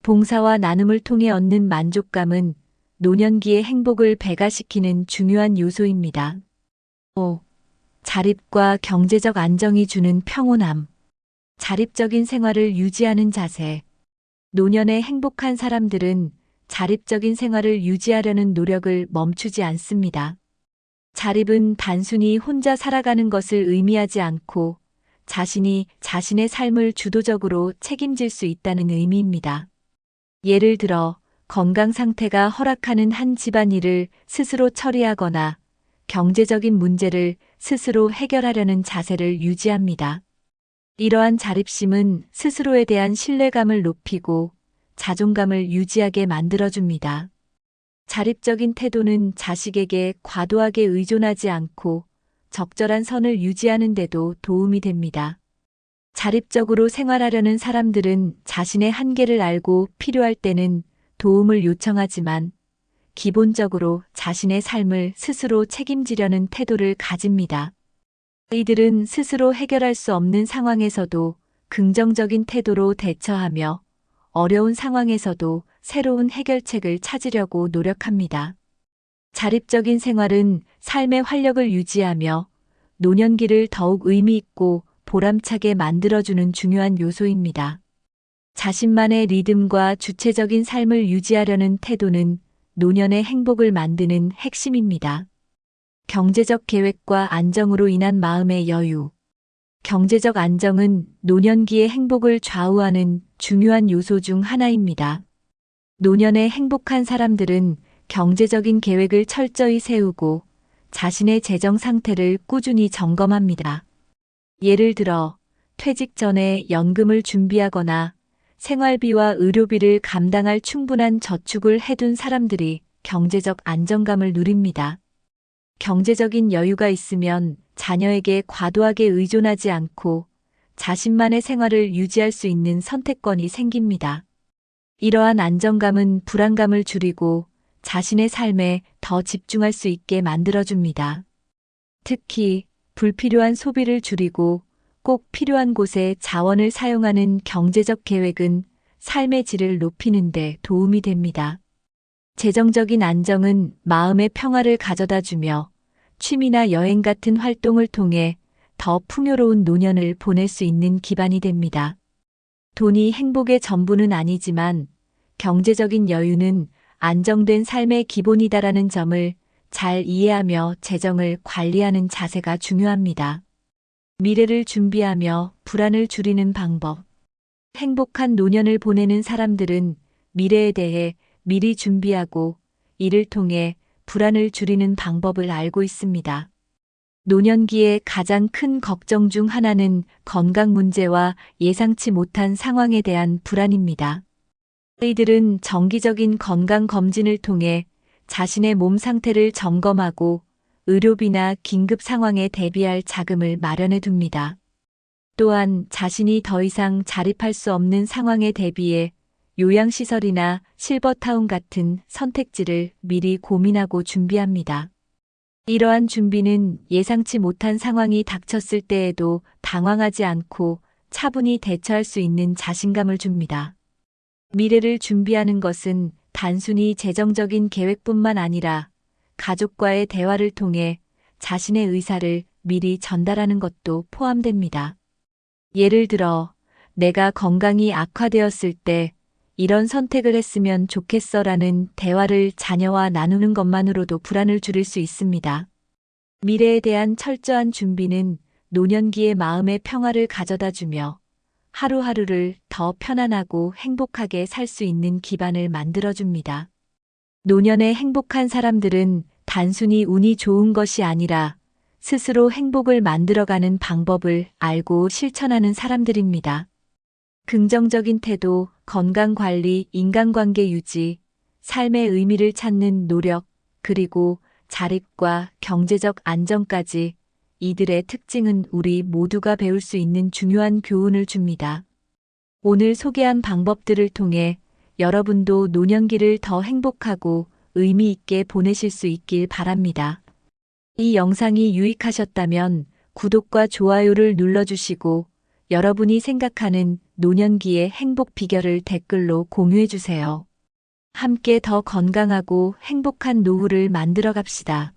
봉사와 나눔을 통해 얻는 만족감은 노년기의 행복을 배가시키는 중요한 요소입니다. 5. 자립과 경제적 안정이 주는 평온함. 자립적인 생활을 유지하는 자세. 노년의 행복한 사람들은 자립적인 생활을 유지하려는 노력을 멈추지 않습니다. 자립은 단순히 혼자 살아가는 것을 의미하지 않고 자신이 자신의 삶을 주도적으로 책임질 수 있다는 의미입니다. 예를 들어 건강 상태가 허락하는 한 집안일을 스스로 처리하거나 경제적인 문제를 스스로 해결하려는 자세를 유지합니다. 이러한 자립심은 스스로에 대한 신뢰감을 높이고 자존감을 유지하게 만들어줍니다. 자립적인 태도는 자식에게 과도하게 의존하지 않고 적절한 선을 유지하는 데도 도움이 됩니다. 자립적으로 생활하려는 사람들은 자신의 한계를 알고 필요할 때는 도움을 요청하지만 기본적으로 자신의 삶을 스스로 책임지려는 태도를 가집니다. 이들은 스스로 해결할 수 없는 상황에서도 긍정적인 태도로 대처하며 어려운 상황에서도 새로운 해결책을 찾으려고 노력합니다. 자립적인 생활은 삶의 활력을 유지하며 노년기를 더욱 의미 있고 보람차게 만들어주는 중요한 요소입니다. 자신만의 리듬과 주체적인 삶을 유지하려는 태도는 노년의 행복을 만드는 핵심입니다. 경제적 계획과 안정으로 인한 마음의 여유. 경제적 안정은 노년기의 행복을 좌우하는 중요한 요소 중 하나입니다. 노년에 행복한 사람들은 경제적인 계획을 철저히 세우고 자신의 재정 상태를 꾸준히 점검합니다. 예를 들어 퇴직 전에 연금을 준비하거나 생활비와 의료비를 감당할 충분한 저축을 해둔 사람들이 경제적 안정감을 누립니다. 경제적인 여유가 있으면 자녀에게 과도하게 의존하지 않고 자신만의 생활을 유지할 수 있는 선택권이 생깁니다. 이러한 안정감은 불안감을 줄이고 자신의 삶에 더 집중할 수 있게 만들어줍니다. 특히 불필요한 소비를 줄이고 꼭 필요한 곳에 자원을 사용하는 경제적 계획은 삶의 질을 높이는 데 도움이 됩니다. 재정적인 안정은 마음의 평화를 가져다 주며 취미나 여행 같은 활동을 통해 더 풍요로운 노년을 보낼 수 있는 기반이 됩니다. 돈이 행복의 전부는 아니지만 경제적인 여유는 안정된 삶의 기본이다라는 점을 잘 이해하며 재정을 관리하는 자세가 중요합니다. 미래를 준비하며 불안을 줄이는 방법. 행복한 노년을 보내는 사람들은 미래에 대해 미리 준비하고 이를 통해 불안을 줄이는 방법을 알고 있습니다. 노년기의 가장 큰 걱정 중 하나는 건강 문제와 예상치 못한 상황에 대한 불안입니다. 이들은 정기적인 건강 검진을 통해 자신의 몸 상태를 점검하고 의료비나 긴급 상황에 대비할 자금을 마련해 둡니다. 또한 자신이 더 이상 자립할 수 없는 상황에 대비해 요양시설이나 실버타운 같은 선택지를 미리 고민하고 준비합니다. 이러한 준비는 예상치 못한 상황이 닥쳤을 때에도 당황하지 않고 차분히 대처할 수 있는 자신감을 줍니다. 미래를 준비하는 것은 단순히 재정적인 계획뿐만 아니라 가족과의 대화를 통해 자신의 의사를 미리 전달하는 것도 포함됩니다. 예를 들어, 내가 건강이 악화되었을 때 이런 선택을 했으면 좋겠어라는 대화를 자녀와 나누는 것만으로도 불안을 줄일 수 있습니다. 미래에 대한 철저한 준비는 노년기의 마음의 평화를 가져다 주며 하루하루를 더 편안하고 행복하게 살 수 있는 기반을 만들어줍니다. 노년에 행복한 사람들은 단순히 운이 좋은 것이 아니라 스스로 행복을 만들어가는 방법을 알고 실천하는 사람들입니다. 긍정적인 태도, 건강관리, 인간관계 유지, 삶의 의미를 찾는 노력, 그리고 자립과 경제적 안정까지 이들의 특징은 우리 모두가 배울 수 있는 중요한 교훈을 줍니다. 오늘 소개한 방법들을 통해 여러분도 노년기를 더 행복하고 의미 있게 보내실 수 있길 바랍니다. 이 영상이 유익하셨다면 구독과 좋아요를 눌러주시고 여러분이 생각하는 노년기의 행복 비결을 댓글로 공유해 주세요. 함께 더 건강하고 행복한 노후를 만들어 갑시다.